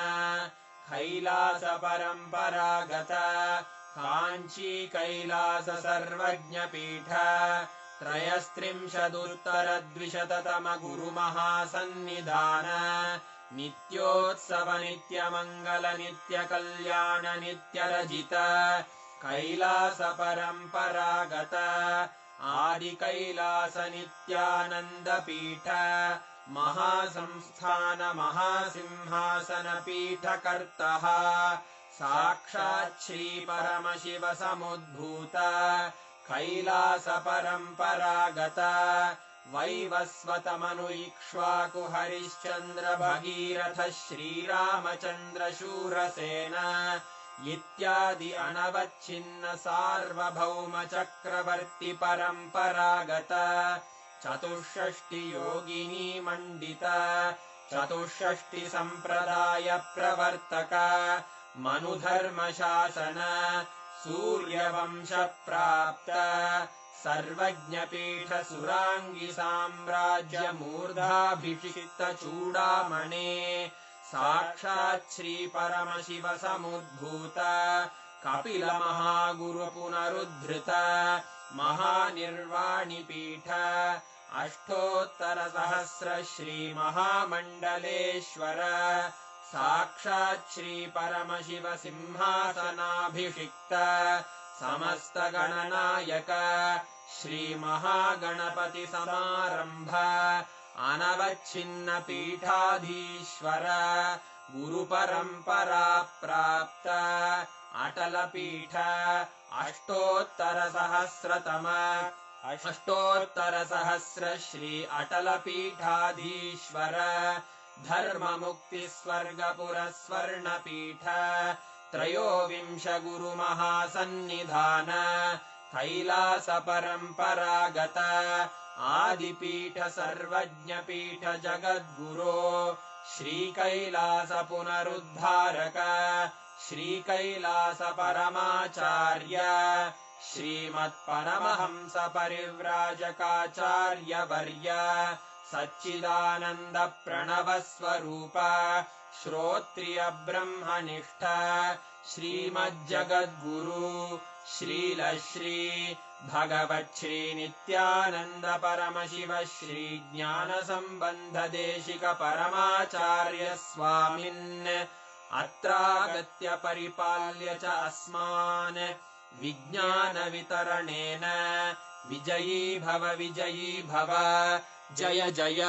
कैलास परम्परागत काञ्ची कैलास सर्वज्ञपीठ त्रयस्त्रिंशदुत्तरद्विशततमगुरुमहासन्निधान नित्योत्सव नित्यमङ्गल नित्यकल्याण नित्यरजित कैलास परम्परागत आदिकैलास नित्यानन्दपीठ महासंस्थान महासिंहासनपीठकर्तः साक्षात् श्रीपरमशिव समुद्भूत कैलास परम्परागत वैवस्वतमनु इक्ष्वाकु हरिश्चन्द्र भगीरथ श्रीरामचन्द्र शूरसेन इत्यादि अनवच्छिन्न सार्वभौम चक्रवर्ति परम्परागत चतुष्षष्टि योगिनी मण्डित चतुष्षष्टि सम्प्रदाय प्रवर्तक मनुधर्मशासन सूर्यवंश प्राप्त सर्वज्ञपीठ सुराङ्गी साम्राज्य मूर्धाभिषिक्त चूडामणे साक्षात् श्रीपरमशिव समुद्भूत कपिल महागुरु पुनरुद्धृत महानिर्वाणिपीठ अष्टोत्तरसहस्र श्रीमहामण्डलेश्वर साक्षात् श्रीपरमशिव सिंहासनाभिषिक्त समस्तगणनायक श्रीमहागणपति समारम्भ अनवच्छिन्न पीठाधीश्वर गुरुपरम्परा प्राप्त अटलपीठ अष्टोत्तरसहस्र श्री अटलपीठाधीश्वर धर्ममुक्तिस्वर्गपुरस्वर्णपीठ त्रयोविंश गुरुमहासन्निधान कैलास परम्परागत आदिपीठ सर्वज्ञपीठ जगद्गुरो श्रीकैलास पुनरुद्धारक श्रीकैलास परमाचार्य श्रीमत्परमहंस परिव्राजकाचार्यवर्य सच्चिदानन्द प्रणवस्वरूप श्रोत्रिय ब्रह्मनिष्ठ श्रीमज्जगद्गुरु श्रीलश्री भगवच्छ्री नित्यानन्द परमशिव श्री ज्ञानसम्बन्धदेशिक परमाचार्य स्वामिन् अत्रागत्य परिपाल्य च अस्मान् विज्ञानवितरणेन विजयी भव जय जय।